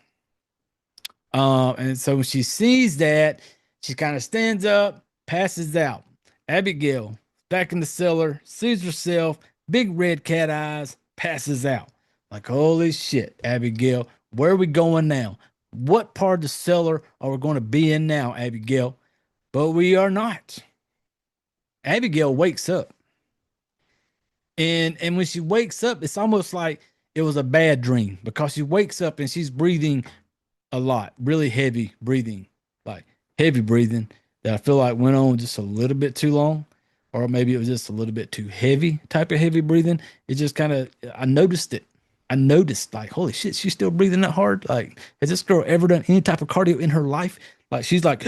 And so when she sees that, she kind of stands up, passes out. Abigail, back in the cellar, sees herself, big red cat eyes, passes out. Like, holy shit, Abigail, where are we going now? What part of the cellar are we going to be in now, Abigail? But we are not. Abigail wakes up. And when she wakes up, it's almost like it was a bad dream, because she wakes up and she's breathing a lot, really heavy breathing, like heavy breathing that I feel like went on just a little bit too long, or maybe it was just a little bit too heavy type of heavy breathing. It just kind of, I noticed it. I noticed like, holy shit, she's still breathing that hard. Like, has this girl ever done any type of cardio in her life? Like, she's like,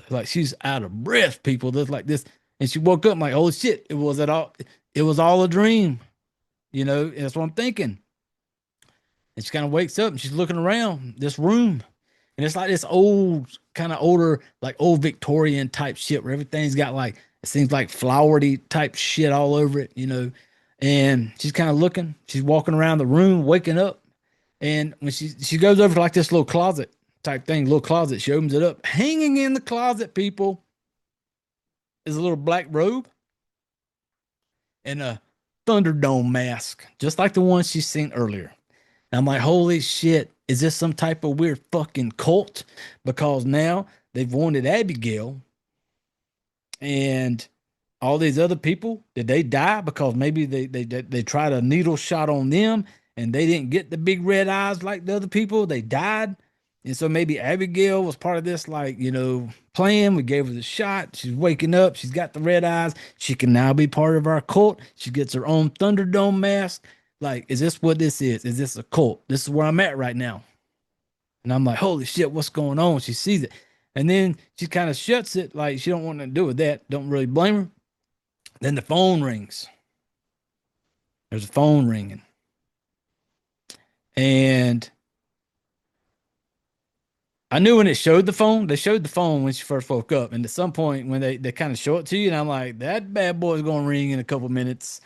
like she's out of breath, people. That's like this. And she woke up like, holy shit, it was all a dream. You know, that's what I'm thinking. And she kind of wakes up and she's looking around this room. And it's like this old, kind of older, like old Victorian type shit where everything's got like, it seems like flowery type shit all over it, you know. And she's kind of looking, she's walking around the room, waking up. And when she goes over to like this little closet type thing, little closet, she opens it up. Hanging in the closet, people, is a little black robe and a Thunderdome mask, just like the one she's seen earlier. And I'm like, holy shit, is this some type of weird fucking cult? Because now they've wanted Abigail and all these other people. Did they die because maybe they tried a needle shot on them and they didn't get the big red eyes like the other people? They died. And so maybe Abigail was part of this, like, you know, plan. We gave her the shot. She's waking up. She's got the red eyes. She can now be part of our cult. She gets her own Thunderdome mask. Like, is this what this is? Is this a cult? This is where I'm at right now. And I'm like, holy shit, what's going on? She sees it. And then she kind of shuts it. Like, she don't want nothing to do with that. Don't really blame her. Then the phone rings. There's a phone ringing. And I knew when it showed the phone, they showed the phone when she first woke up. And at some point when they kind of show it to you, and I'm like, that bad boy's going to ring in a couple minutes.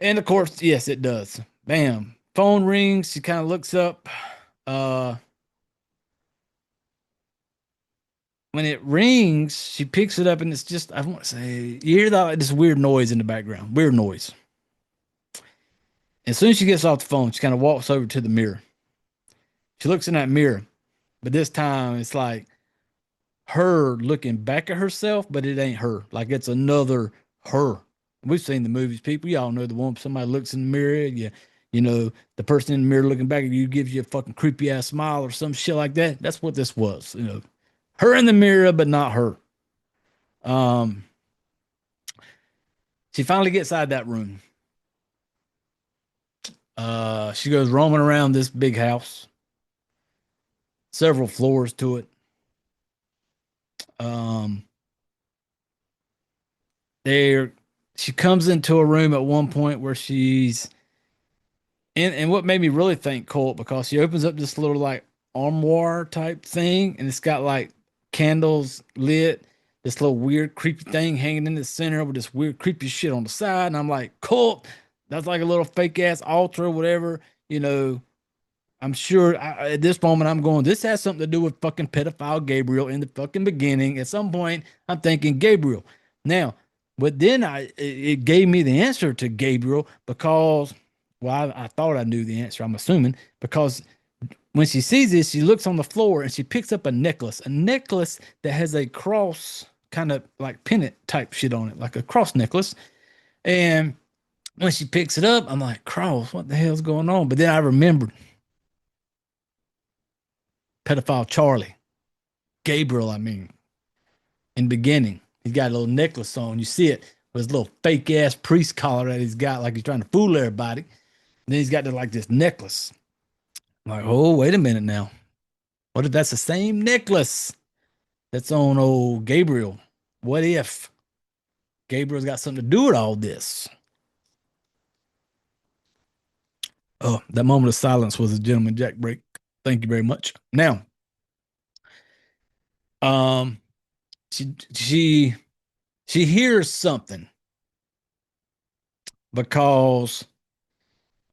And of course, yes, it does. Bam. Phone rings. She kind of looks up. When it rings, she picks it up and it's just, I want to say, you hear that, like, this weird noise in the background. Weird noise. As soon as she gets off the phone, she kind of walks over to the mirror. She looks in that mirror. But this time it's like her looking back at herself, but it ain't her. Like, it's another her. We've seen the movies, people. Y'all know the one somebody looks in the mirror, you know, the person in the mirror looking back at you gives you a fucking creepy ass smile or some shit like that. That's what this was, you know. Her in the mirror, but not her. She finally gets out of that room. She goes roaming around this big house. Several floors to it. She comes into a room at one point where she's in, and what made me really think cult, because she opens up this little like armoire type thing, and it's got like candles lit, this little weird creepy thing hanging in the center with this weird creepy shit on the side. And I'm like, cool. That's like a little fake ass altar or whatever. You know, I'm sure at this moment I'm going, this has something to do with fucking pedophile Gabriel in the fucking beginning. At some point, I'm thinking Gabriel. Now, but then it gave me the answer to Gabriel because, well, I thought I knew the answer, I'm assuming, because when she sees this, she looks on the floor and she picks up a necklace that has a cross kind of like pennant type shit on it, like a cross necklace. And when she picks it up, I'm like, cross, what the hell's going on? But then I remembered pedophile Charlie, Gabriel, I mean, in the beginning, he's got a little necklace on. You see it with his little fake ass priest collar that he's got, like he's trying to fool everybody. And then he's got like this necklace. I'm like, oh, wait a minute now. What if that's the same necklace that's on old Gabriel? What if Gabriel's got something to do with all this? Oh, that moment of silence was a gentleman jack break. Thank you very much. Now, she hears something because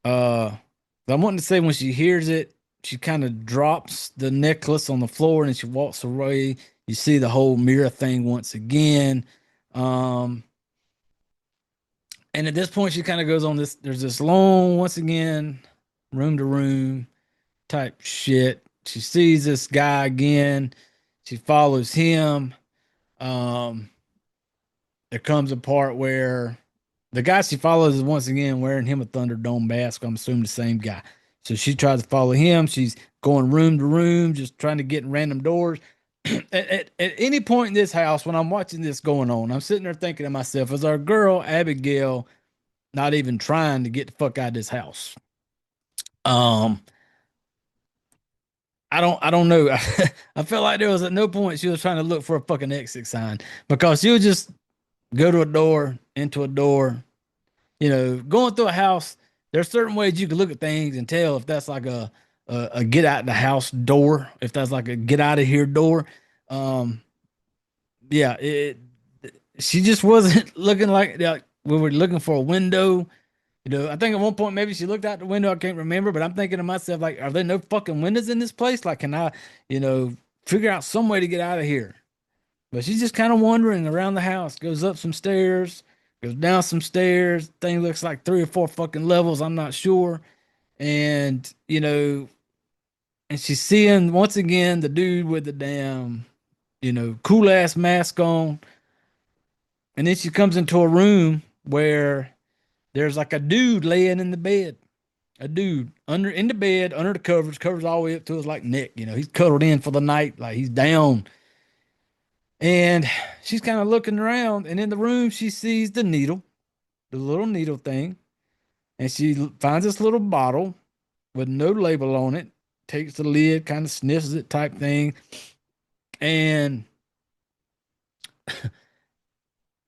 I'm wanting to say when she hears it, she kind of drops the necklace on the floor and she walks away. You see the whole mirror thing once again. And at this point, she kind of goes on this. There's this long, once again, room to room type shit. She sees this guy again. She follows him. There comes a part where the guy she follows is once again wearing him a Thunderdome mask. I'm assuming the same guy. So she tries to follow him. She's going room to room, just trying to get in random doors. At any point in this house, when I'm watching this going on, I'm sitting there thinking to myself, is our girl Abigail not even trying to get the fuck out of this house? I don't know. I felt like there was at no point she was trying to look for a fucking exit sign because she would just go to a door, into a door, you know, going through a house. There's certain ways you can look at things and tell if that's like a get out the house door, if that's like a get out of here door. Yeah, she just wasn't looking like we were looking for a window. You know, I think at one point maybe she looked out the window. I can't remember, but I'm thinking to myself, like, are there no fucking windows in this place? Like, can I, you know, figure out some way to get out of here? But she's just kind of wandering around the house, goes up some stairs, goes down some stairs. Thing looks like 3 or 4 fucking levels. I'm not sure. And, you know, and she's seeing once again the dude with the damn, you know, cool ass mask on. And then she comes into a room where there's like a dude laying in the bed. A dude in the bed, under the covers all the way up to his like neck. You know, he's cuddled in for the night, like he's down. And she's kind of looking around, and in the room she sees the needle, the little needle thing. And she finds this little bottle with no label on it, takes the lid, kind of sniffs it type thing. And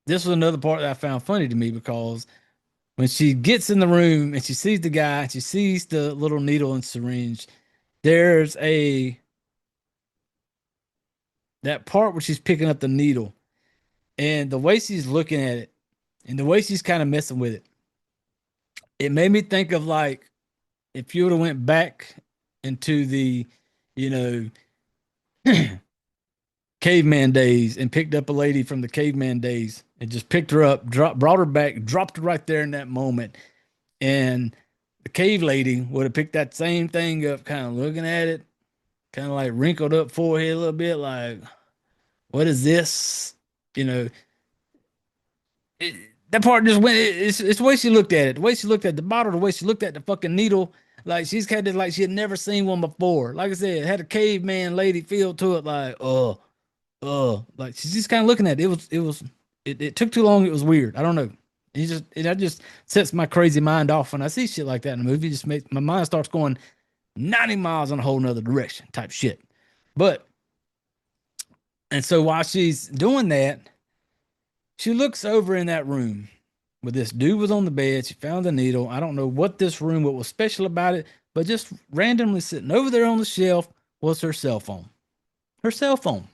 this was another part that I found funny to me because when she gets in the room and she sees the guy, she sees the little needle and syringe, there's that part where she's picking up the needle and the way she's looking at it and the way she's kind of messing with it, it made me think of like if you would have went back into the, you know, caveman days and picked up a lady from the caveman days and just picked her up, brought her back, dropped her right there in that moment. And the cave lady would have picked that same thing up, kind of looking at it, kind of like wrinkled up forehead a little bit, like, what is this? You know, that part just went, it's the way she looked at it, the way she looked at the bottle, the way she looked at the fucking needle. Like she's kind of like she had never seen one before. Like I said, it had a caveman lady feel to it, like, like she's just kind of looking at it. It took too long. It was weird. I don't know. That just sets my crazy mind off when I see shit like that in a movie. It just makes my mind starts going 90 miles in a whole nother direction type shit. And so while she's doing that, she looks over in that room where this dude was on the bed. She found the needle. I don't know what this room, what was special about it, but just randomly sitting over there on the shelf was her cell phone. Her cell phone.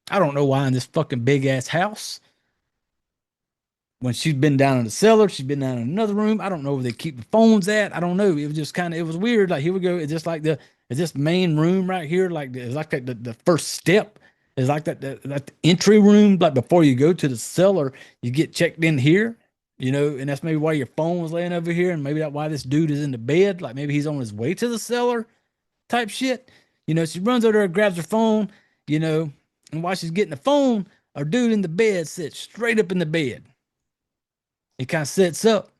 I don't know why in this fucking big ass house. When she's been down in the cellar, she's been down in another room. I don't know where they keep the phones at. I don't know. It was just kind of, it was weird. Like, here we go. It's just like it's this main room right here. Like, it's like the first step. It's like that entry room. Like, before you go to the cellar, you get checked in here, you know, and that's maybe why your phone was laying over here. And maybe that's why this dude is in the bed. Like, maybe he's on his way to the cellar type shit. You know, she runs over there and grabs her phone, you know, and while she's getting the phone, our dude in the bed sits straight up in the bed. He kind of sits up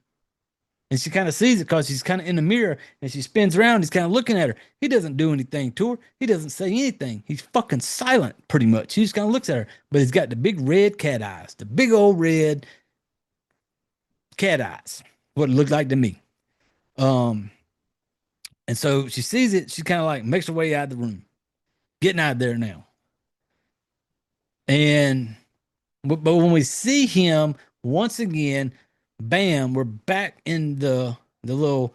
and she kind of sees it because she's kind of in the mirror and she spins around. He's kind of looking at her. He doesn't do anything to her. He doesn't say anything. He's fucking silent pretty much. He just kind of looks at her, but he's got the big red cat eyes, the big old red cat eyes, what it looked like to me. And so she sees it. She kind of like makes her way out of the room, getting out of there now. But when we see him once again, bam, we're back in the little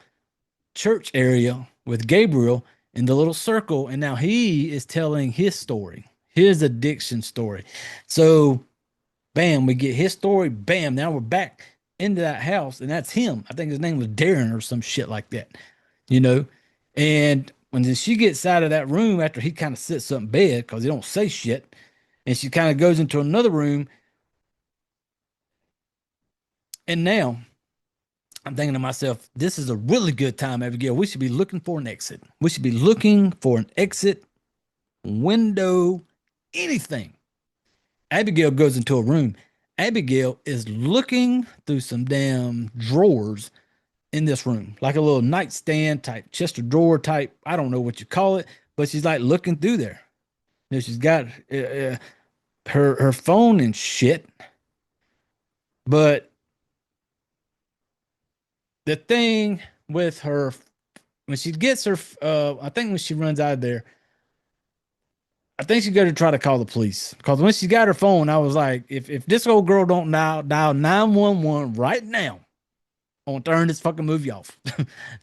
church area with Gabriel in the little circle. And now he is telling his story, his addiction story. So, bam, we get his story. Bam, now we're back into that house. And that's him. I think his name was Darren or some shit like that, you know. And when she gets out of that room after he kind of sits up in bed because he don't say shit, and she kind of goes into another room. And now I'm thinking to myself, this is a really good time, Abigail. We should be looking for an exit. We should be looking for an exit, window, anything. Abigail goes into a room. Abigail is looking through some damn drawers in this room, like a little nightstand type, chest of drawer type. I don't know what you call it, but she's like looking through there. You know, she's got her phone and shit. But the thing with her, when she gets her, I think when she runs out of there, I think she's going to try to call the police. Because when she got her phone, I was like, if this old girl don't dial 911 right now, I want to turn this fucking movie off.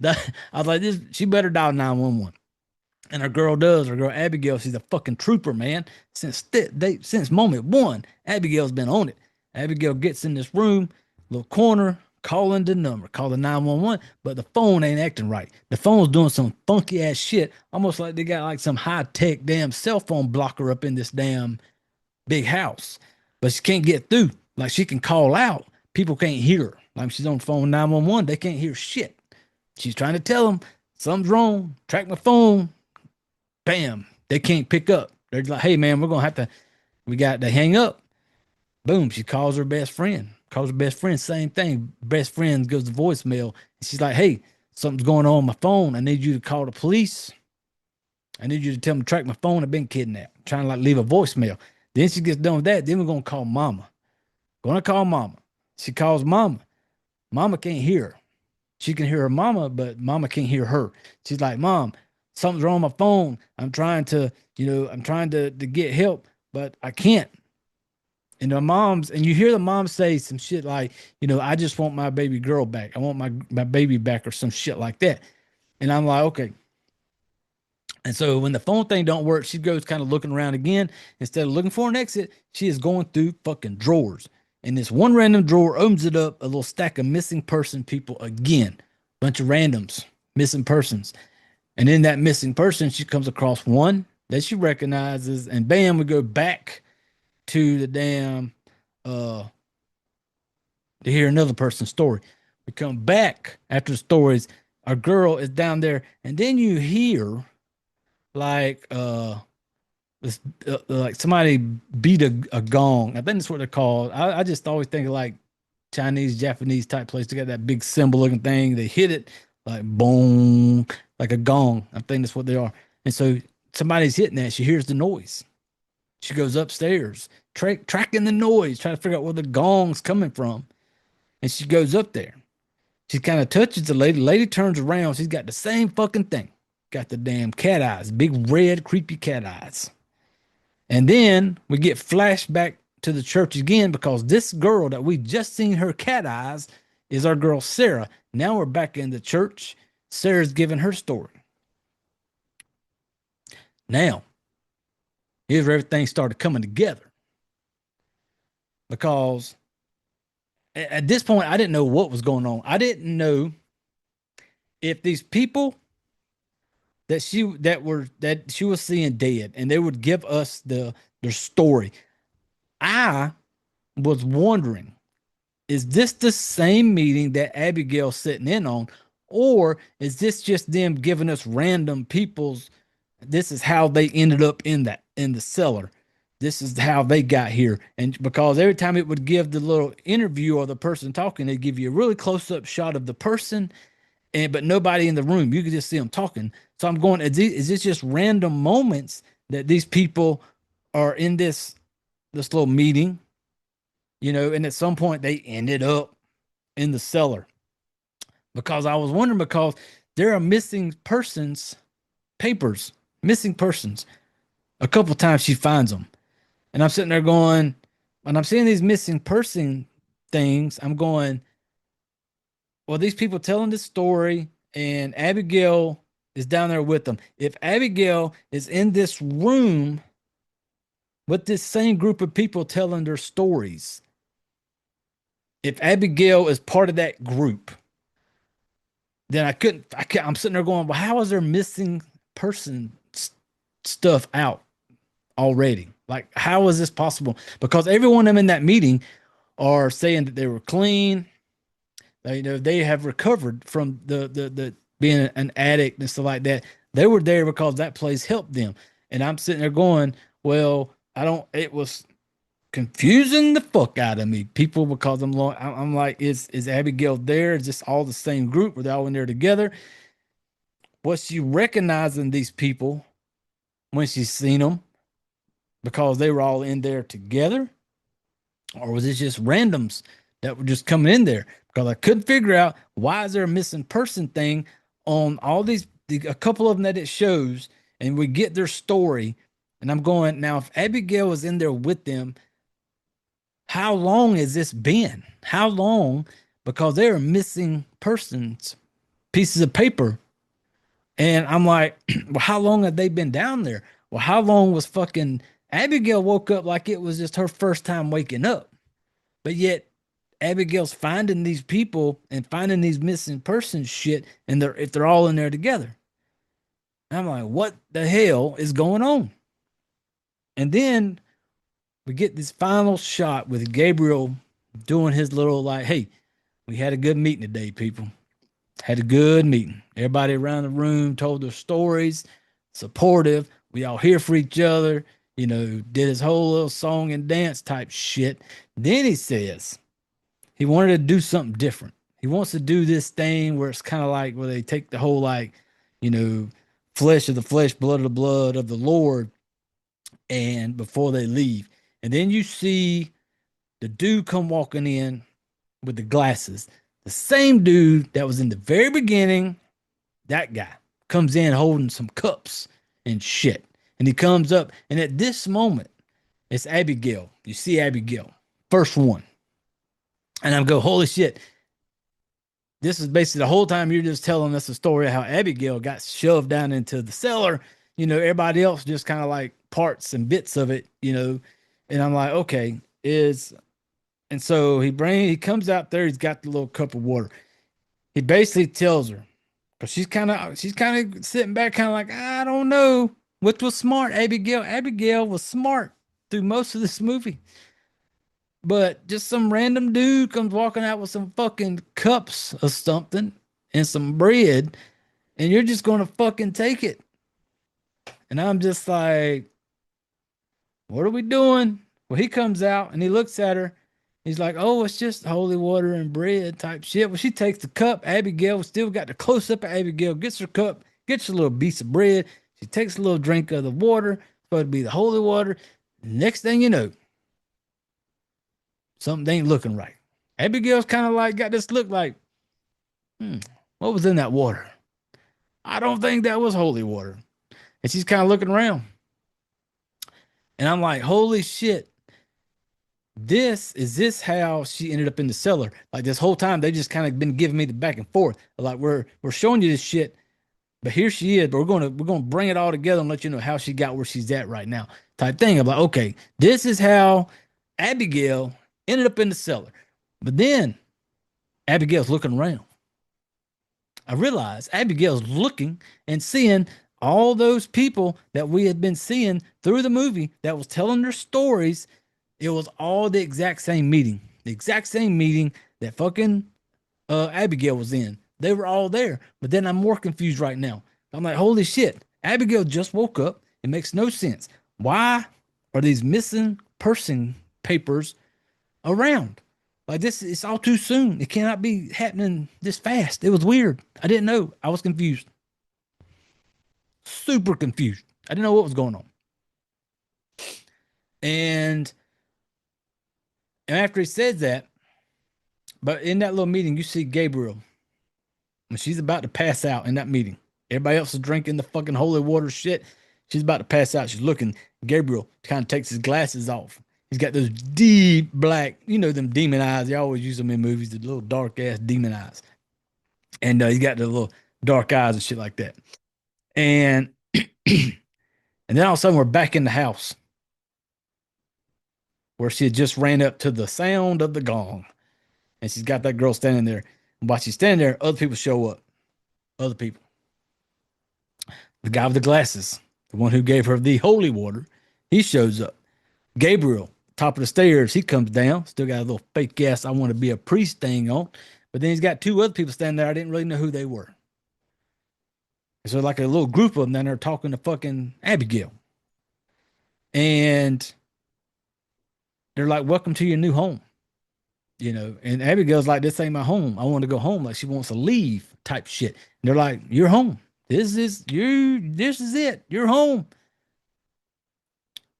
I was like, she better dial 911. And her girl does. Her girl Abigail, she's a fucking trooper, man. Since moment one, Abigail's been on it. Abigail gets in this room, little corner, calling the number, calling 911, but the phone ain't acting right. The phone's doing some funky ass shit, almost like they got like some high tech damn cell phone blocker up in this damn big house. But she can't get through. Like, she can call out, people can't hear her. Like, she's on phone 911, they can't hear shit. She's trying to tell them something's wrong. Track my phone. Bam, they can't pick up. They're like, hey man, we got to hang up. Boom, she calls her best friend. Same thing. Best friend goes to voicemail. She's like, hey, something's going on my phone. I need you to call the police. I need you to tell them to track my phone. I've been kidnapped. Trying to like leave a voicemail. Then she gets done with that. Then we're going to call mama. She calls mama. Mama can't hear her. She can hear her mama, but mama can't hear her. She's like, Mom, something's wrong with my phone. I'm trying to get help, but I can't. And you hear the mom say some shit like, I just want my baby girl back. I want my baby back or some shit like that. And I'm like, okay. And so when the phone thing don't work, she goes kind of looking around again. Instead of looking for an exit, she is going through fucking drawers. And this one random drawer opens it up, a little stack of missing person people again. Bunch of randoms, missing persons. And in that missing person, she comes across one that she recognizes. And bam, we go back to the damn, to hear another person's story. We come back after the stories. Our girl is down there. And then you hear like somebody beat a gong. I think that's what they're called. I just always think of like Chinese, Japanese type place. They got that big symbol looking thing. They hit it like boom, like a gong. I think that's what they are. And so somebody's hitting that. She hears the noise. She goes upstairs, tracking the noise, trying to figure out where the gong's coming from. And she goes up there. She kind of touches the lady. The lady turns around. She's got the same fucking thing. Got the damn cat eyes, big red, creepy cat eyes. And then we get flashed back to the church again because this girl that we just seen her cat eyes is our girl Sarah. Now we're back in the church. Sarah's giving her story. Now, here's where everything started coming together. Because at this point, I didn't know what was going on. I didn't know if these people that she was seeing dead, and they would give us their story. I was wondering, is this the same meeting that Abigail's sitting in on, or is this just them giving us random people's? This is how they ended up in the cellar. This is how they got here. And because every time it would give the little interview or the person talking, they'd give you a really close up shot of the person, but nobody in the room. You could just see them talking. So I'm going, is this just random moments that these people are in this little meeting, and at some point they ended up in the cellar? Because I was wondering, because there are missing persons papers, missing persons. A couple times she finds them. And I'm sitting there going, when I'm seeing these missing person things, I'm going, well, these people telling this story, and Abigail is down there with them. If Abigail is in this room with this same group of people telling their stories, if Abigail is part of that group, then I'm sitting there going, well, how is there missing person stuff out already? Like, how is this possible? Because every one of them in that meeting are saying that they were clean. They have recovered from the being an addict and stuff like that. They were there because that place helped them. And I'm sitting there going, well, it was confusing the fuck out of me, people, because I'm like, is Abigail there? Is this all the same group? Were they all in there together? Was she recognizing these people when she's seen them because they were all in there together? Or was it just randoms that were just coming in there? Because I couldn't figure out, why is there a missing person thing on all a couple of them that it shows, and we get their story. And I'm going, now, if Abigail was in there with them, how long has this been? How long? Because they are missing persons, pieces of paper. And I'm like, well, how long have they been down there? Well, how long was fucking Abigail woke up like it was just her first time waking up? But yet Abigail's finding these people and finding these missing persons shit, and if they're all in there together. And I'm like, what the hell is going on? And then we get this final shot with Gabriel doing his little like, hey, we had a good meeting today, people. Had a good meeting. Everybody around the room told their stories, supportive. We all here for each other, did his whole little song and dance type shit. Then he says he wanted to do something different. He wants to do this thing where it's kind of like where they take the whole, like, flesh of the flesh, blood of the blood of the Lord, and before they leave. And then you see the dude come walking in with the glasses. The same dude that was in the very beginning, that guy comes in holding some cups and shit. And he comes up, and at this moment, it's Abigail. You see Abigail, first one. And I'm go, holy shit. This is basically the whole time you're just telling us the story of how Abigail got shoved down into the cellar. Everybody else just kind of like parts and bits of it, And I'm like, okay, and so he comes out there, he's got the little cup of water. He basically tells her, because she's kind of sitting back, kind of like, I don't know, which was smart, Abigail. Abigail was smart through most of this movie. But just some random dude comes walking out with some fucking cups of something and some bread, and you're just going to fucking take it. And I'm just like, what are we doing? Well, he comes out and he looks at her. He's like, oh, it's just holy water and bread type shit. Well, she takes the cup. Abigail still got the close up of Abigail, gets her cup, gets a little piece of bread. She takes a little drink of the water, supposed to be the holy water. Next thing you know, something ain't looking right. Abigail's kind of like got this look like, what was in that water? I don't think that was holy water. And she's kind of looking around. And I'm like, holy shit. Is this how she ended up in the cellar? Like, this whole time they just kind of been giving me the back and forth. Like, we're showing you this shit, But here she is. But we're gonna bring it all together and let you know how she got where she's at right now. Type thing. I'm like, okay, this is how Abigail ended up in the cellar. But then Abigail's looking around. I realized Abigail's looking and seeing all those people that we had been seeing through the movie that was telling their stories. It was all the exact same meeting. The exact same meeting that fucking Abigail was in. They were all there. But then I'm more confused right now. I'm like, holy shit. Abigail just woke up. It makes no sense. Why are these missing person papers around? Like this, it's all too soon. It cannot be happening this fast. It was weird. I didn't know. I was confused. Super confused. I didn't know what was going on. And after he said that, but in that little meeting, you see Gabriel. When she's about to pass out in that meeting, everybody else is drinking the fucking holy water shit. She's about to pass out. She's looking. Gabriel kind of takes his glasses off. He's got those deep black, you know, them demon eyes. They always use them in movies, the little dark ass demon eyes. And he's got the little dark eyes and shit like that. And and then all of a sudden we're back in the house where she had just ran up to the sound of the gong. And she's got that girl standing there. And while she's standing there, other people show up. Other people. The guy with the glasses, the one who gave her the holy water, he shows up. Gabriel, top of the stairs, he comes down. Still got a little fake ass I want to be a priest thing on. But then he's got two other people standing there. I didn't really know who they were. So like a little group of them down there talking to fucking Abigail. And they're like, welcome to your new home. You know, and Abigail's like, this ain't my home. I want to go home. Like she wants to leave type shit. And they're like, you're home. This is it. You're home.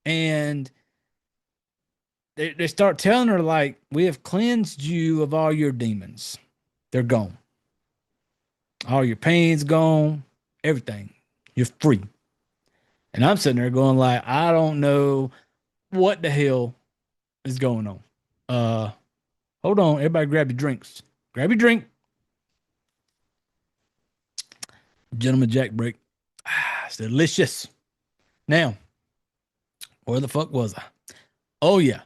And they start telling her, like, we have cleansed you of all your demons. They're gone. All your pain's gone. Everything. You're free. And I'm sitting there going like, I don't know what the hell is going on. Hold on. Everybody grab your drinks. Grab your drink. Gentleman Jack break. It's delicious. Now, where the fuck was I? Oh, yeah.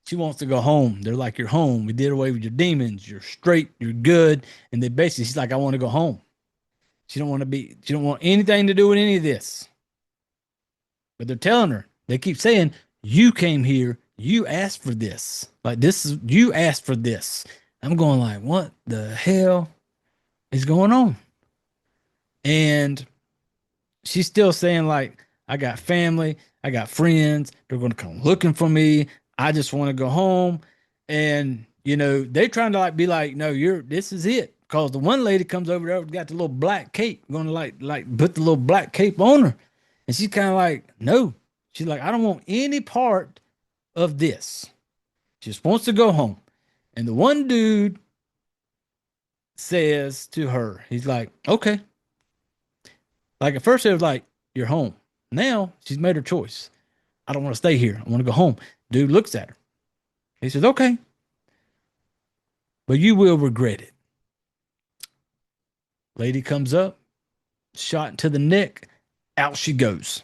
She wants to go home. They're like, you're home. We did away with your demons. You're straight. You're good. And they basically, she's like, I want to go home. She don't want anything to do with any of this. But they're telling her, they keep saying, you came here. You asked for this. Like you asked for this. I'm going like, what the hell is going on? And she's still saying like, I got family. I got friends. They're going to come looking for me. I just want to go home. And, you know, they're trying to like be like, no, this is it. Because the one lady comes over there, got the little black cape, going to like put the little black cape on her. And she's kind of like, no. She's like, I don't want any part of this. She just wants to go home. And the one dude says to her, he's like, okay. Like at first it was like, you're home. Now she's made her choice. I don't want to stay here. I want to go home. Dude looks at her. He says, okay. But you will regret it. Lady comes up, shot into the neck. Out she goes.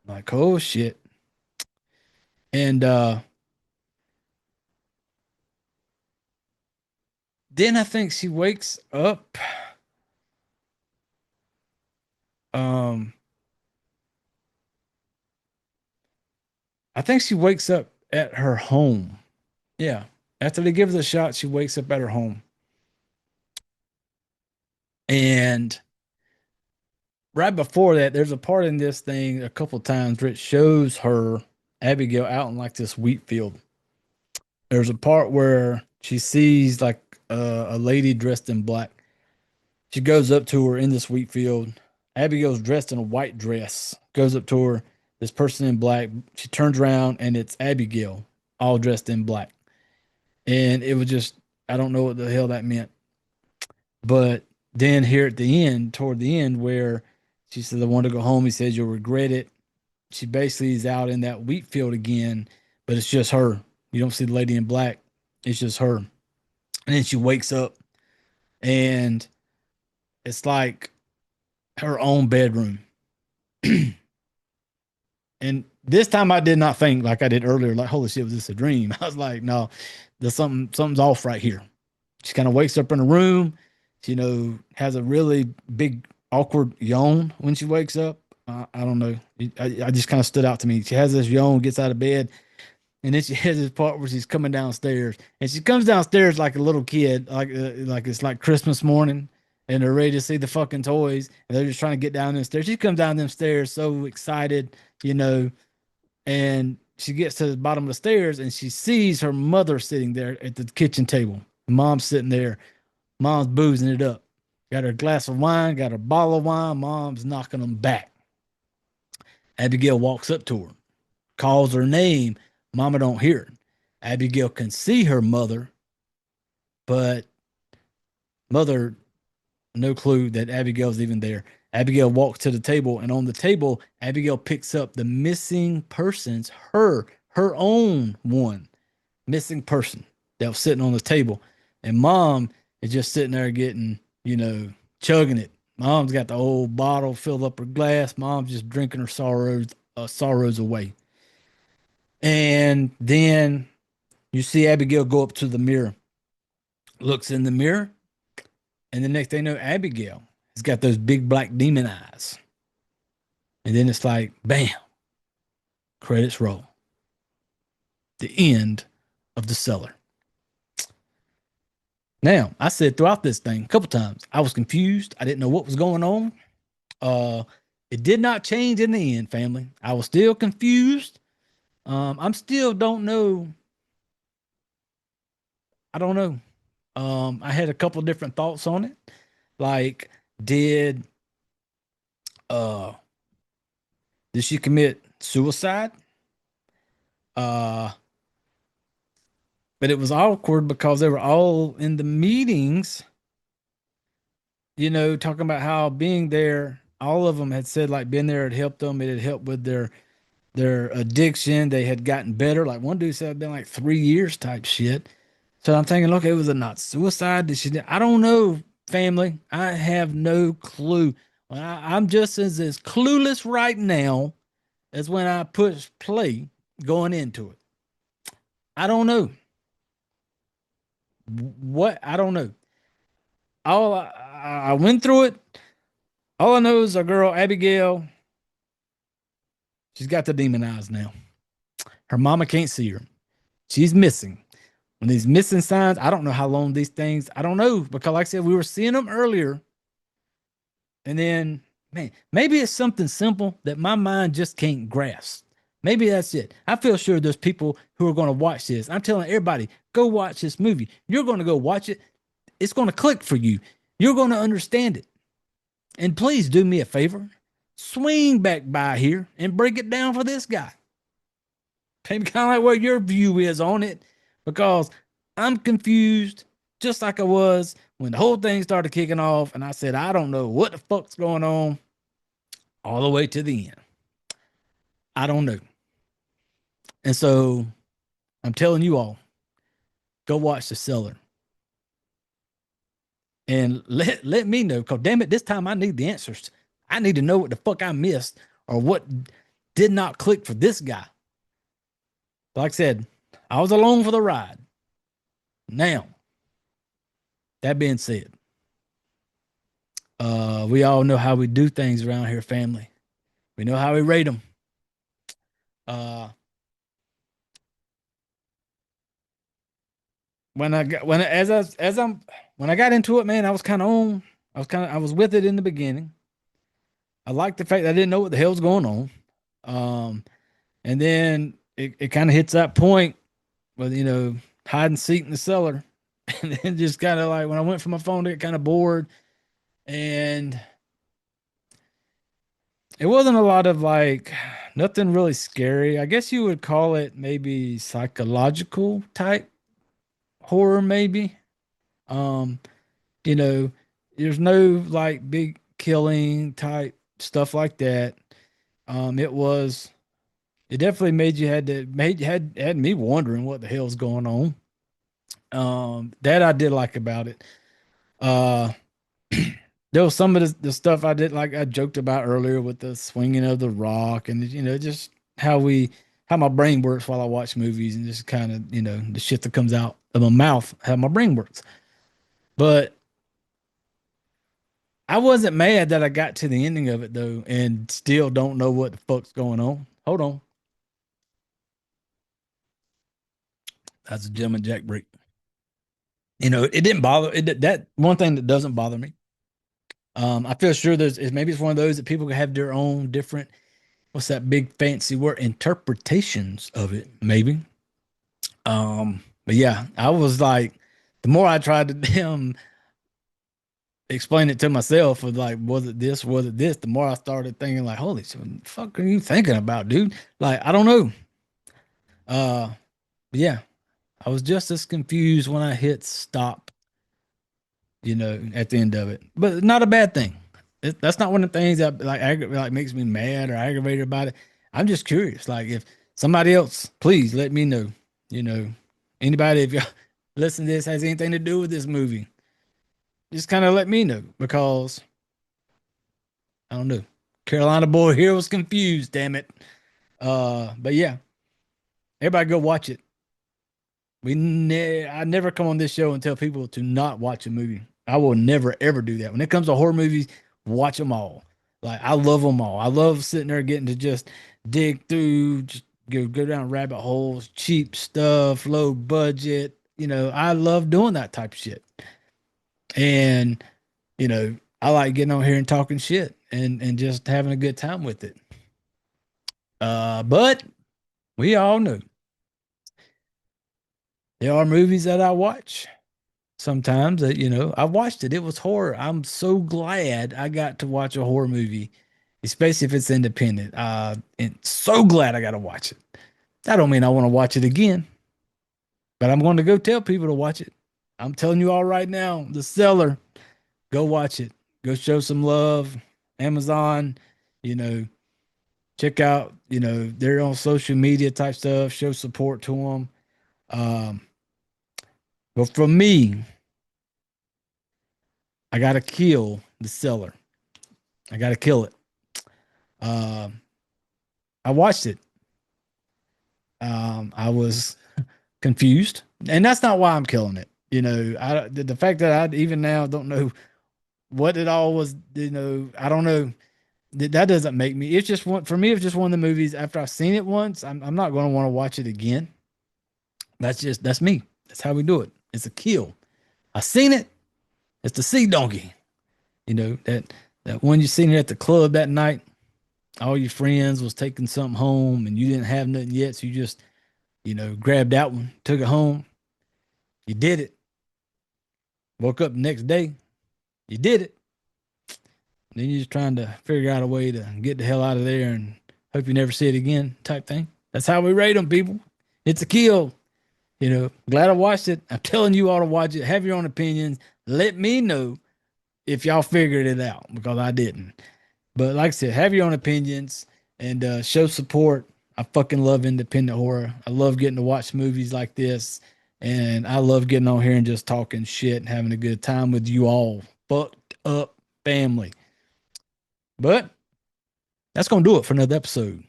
I'm like, oh shit. And then I think she wakes up. I think she wakes up at her home. Yeah. After they give her the shot, she wakes up at her home. And right before that, there's a part in this thing a couple times where it shows her, Abigail, out in like this wheat field. There's a part where she sees like a lady dressed in black. She goes up to her in this wheat field. Abigail's dressed in a white dress. Goes up to her, this person in black. She turns around and it's Abigail, all dressed in black. And it was just, I don't know what the hell that meant. But then here at the end, toward the end, where she says, I want to go home. He says, you'll regret it. She basically is out in that wheat field again, but it's just her. You don't see the lady in black. It's just her. And then she wakes up and it's like her own bedroom. And this time I did not think like I did earlier, like, holy shit, was this a dream? I was like, no, there's something's off right here. She kind of wakes up in a room, she, has a really big, awkward yawn when she wakes up. I don't know. I just kind of stood out to me. She has this yawn, gets out of bed, and then she has this part where she's coming downstairs, and she comes downstairs like a little kid, like it's like Christmas morning, and they're ready to see the fucking toys, and they're just trying to get down the stairs. She comes down them stairs so excited, you know, and she gets to the bottom of the stairs, and she sees her mother sitting there at the kitchen table. Mom's sitting there. Mom's boozing it up. Got her glass of wine, got her bottle of wine. Mom's knocking them back. Abigail walks up to her, calls her name. Mama don't hear it. Abigail can see her mother, but mother, no clue that Abigail's even there. Abigail walks to the table, and on the table, Abigail picks up the missing persons, her own one missing person that was sitting on the table. And mom is just sitting there getting, chugging it. Mom's got the old bottle filled up her glass. Mom's just drinking her sorrows away. And then you see Abigail go up to the mirror, looks in the mirror, and the next thing you know, Abigail has got those big black demon eyes. And then it's like, bam, credits roll. The end of The Cellar. Now, I said throughout this thing a couple times, I was confused. I didn't know what was going on. It did not change in the end, family. I was still confused. I'm still don't know. I don't know. I had a couple different thoughts on it. Like, did she commit suicide? But it was awkward because they were all in the meetings, talking about how being there, all of them had said like being there had helped them. It had helped with their addiction. They had gotten better. Like one dude said it'd been like 3 years type shit. So I'm thinking, look, it was a not suicide. I don't know, family. I have no clue. I'm just as clueless right now as when I push play going into it. I don't know. What? I don't know. All I went through it. All I know is a girl, Abigail. She's got the demon eyes now. Her mama can't see her. She's missing. When these missing signs, I don't know how long these things, I don't know. Because like I said, we were seeing them earlier. And then, man, maybe it's something simple that my mind just can't grasp. Maybe that's it. I feel sure there's people who are going to watch this. I'm telling everybody, go watch this movie. You're going to go watch it. It's going to click for you. You're going to understand it. And please do me a favor. Swing back by here and break it down for this guy. Maybe kind of like what your view is on it. Because I'm confused, just like I was when the whole thing started kicking off. And I said, I don't know what the fuck's going on all the way to the end. I don't know. And so I'm telling you all, go watch The Cellar. And let me know, because damn it, this time I need the answers. I need to know what the fuck I missed or what did not click for this guy. Like I said, I was along for the ride. Now, that being said, we all know how we do things around here, family. We know how we rate them. When I got into it, man, I was with it in the beginning. I liked the fact that I didn't know what the hell's going on. And then it kind of hits that point with, hide and seek in the cellar. And then just kind of like when I went for my phone to get kind of bored, and it wasn't a lot of like nothing really scary. I guess you would call it maybe psychological type horror, maybe. There's no like big killing type stuff like that. It definitely had me wondering what the hell's going on. That I did like about it. there was some of the stuff I did, like I joked about earlier with the swinging of the rock and, just how my brain works while I watch movies and just kind of, the shit that comes out of my mouth, how my brain works. But I wasn't mad that I got to the ending of it though, and still don't know what the fuck's going on. Hold on. That's a gentleman jack break. It didn't bother it. That one thing that doesn't bother me. I feel sure maybe it's one of those that people can have their own different, what's that big fancy word, interpretations of it, maybe. But yeah, I was like, the more I tried to damn explain it to myself, was like, was it this, the more I started thinking like, holy shit, what the fuck are you thinking about, dude? Like, I don't know. But yeah, I was just as confused when I hit stop, at the end of it, but not a bad thing. That's not one of the things that like makes me mad or aggravated about it. I'm just curious. Like, if somebody else, please let me know. Anybody, if y'all listen to this, has anything to do with this movie, just kind of let me know, because I don't know. Carolina boy here was confused. Damn it. But yeah, everybody go watch it. I never come on this show and tell people to not watch a movie. I will never ever do that. When it comes to horror movies, watch them all. Like, I love them all. I love sitting there getting to just dig through, just go down rabbit holes, cheap stuff, low budget. I love doing that type of shit. And I like getting on here and talking shit and just having a good time with it. But we all know there are movies that I watch sometimes that, I watched it. It was horror. I'm so glad I got to watch a horror movie, especially if it's independent. And so glad I got to watch it. That don't mean I want to watch it again, but I'm going to go tell people to watch it. I'm telling you all right now, The Cellar, go watch it. Go show some love. Amazon, check out, they're on social media type stuff. Show support to them. But for me, I gotta kill The Cellar. I gotta kill it. I watched it. I was confused, and that's not why I'm killing it. The fact that I even now don't know what it all was. I don't know. That doesn't make me. It's just one for me. It's just one of the movies. After I've seen it once, I'm not going to want to watch it again. That's me. That's how we do it. It's a kill. I seen it. It's the sea donkey. That when you seen it at the club that night, all your friends was taking something home and you didn't have nothing yet, so you just grabbed that one, took it home. You did it. Woke up the next day. You did it. Then you're just trying to figure out a way to get the hell out of there and hope you never see it again, type thing. That's how we rate them, people. It's a kill. Glad I watched it. I'm telling you all to watch it. Have your own opinions. Let me know if y'all figured it out, because I didn't. But like I said, have your own opinions and show support. I fucking love independent horror. I love getting to watch movies like this. And I love getting on here and just talking shit and having a good time with you all. Fucked up family. But that's going to do it for another episode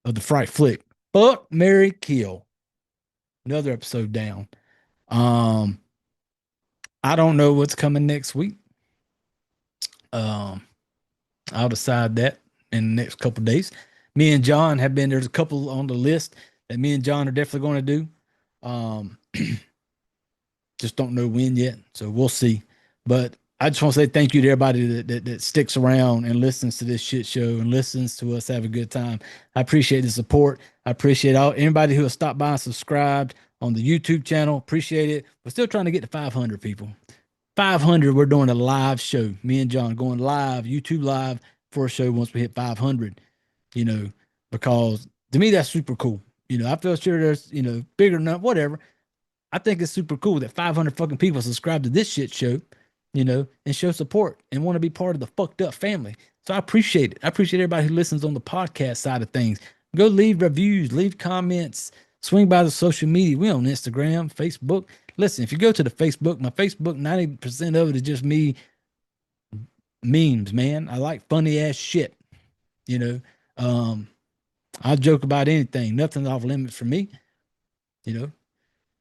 of the Fright Flick. Fuck, marry, kill. Another episode down. I don't know what's coming next week. I'll decide that in the next couple of days. Me and John there's a couple on the list that me and John are definitely going to do. Just don't know when yet. So we'll see. But I just want to say thank you to everybody that sticks around and listens to this shit show and listens to us have a good time. I appreciate the support. I appreciate anybody who has stopped by and subscribed on the YouTube channel. Appreciate it. We're still trying to get to 500 people. 500, we're doing a live show. Me and John going live, YouTube live for a show once we hit 500, because to me, that's super cool. I feel sure there's, bigger than whatever. I think it's super cool that 500 fucking people subscribe to this shit show, and show support and want to be part of the fucked up family. So I appreciate it. I appreciate everybody who listens on the podcast side of things. Go leave reviews, leave comments, swing by the social media. We on Instagram, Facebook. Listen, if you go to the Facebook, my Facebook, 90% of it is just me memes, man. I like funny ass shit. You know, I joke about anything. Nothing's off limits for me. You know,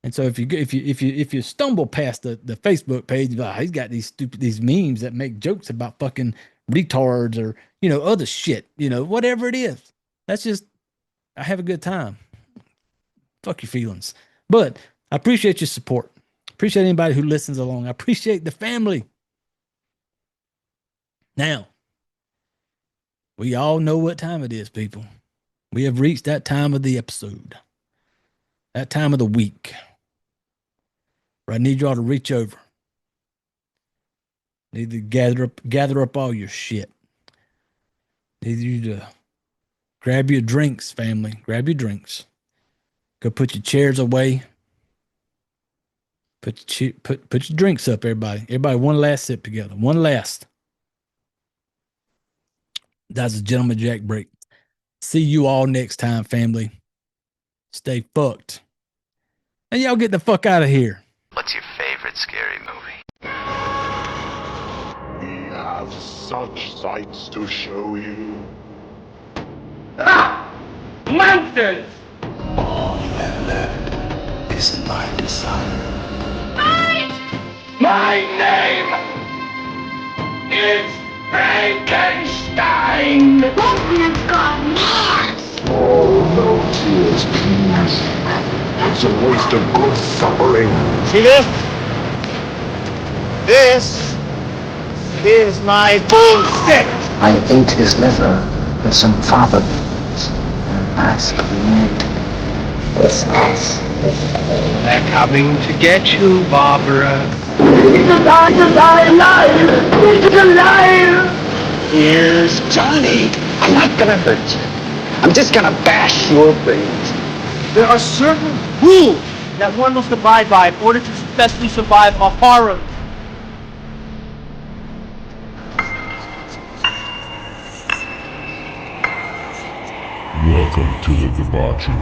and so if you stumble past the Facebook page, he's got these memes that make jokes about fucking retards or other shit. Whatever it is. That's just I have a good time. Fuck your feelings. But I appreciate your support. Appreciate anybody who listens along. I appreciate the family. Now, we all know what time it is, people. We have reached that time of the episode. That time of the week. Where I need y'all to reach over. Need to gather up all your shit. Need you to grab your drinks, family. Grab your drinks. Go put your chairs away. Put your drinks up, everybody. Everybody, one last sip together. One last. That's a Gentleman Jack break. See you all next time, family. Stay fucked. And y'all get the fuck out of here. What's your favorite scary movie? We have such sights to show you. Monsters! All you have left is my desire. My name is Frankenstein! One's gone mad. Oh, no tears, please. It's a waste of good suffering. See this? This is my bullshit! I ate his liver with some fava beans and ice cream. It's nice. They're coming to get you, Barbara. It's alive! It's alive! Here's Johnny. I'm not gonna hurt you. I'm just gonna bash your brains. There are certain rules that one must abide by in order to successfully survive a horror. Welcome to the debauchery.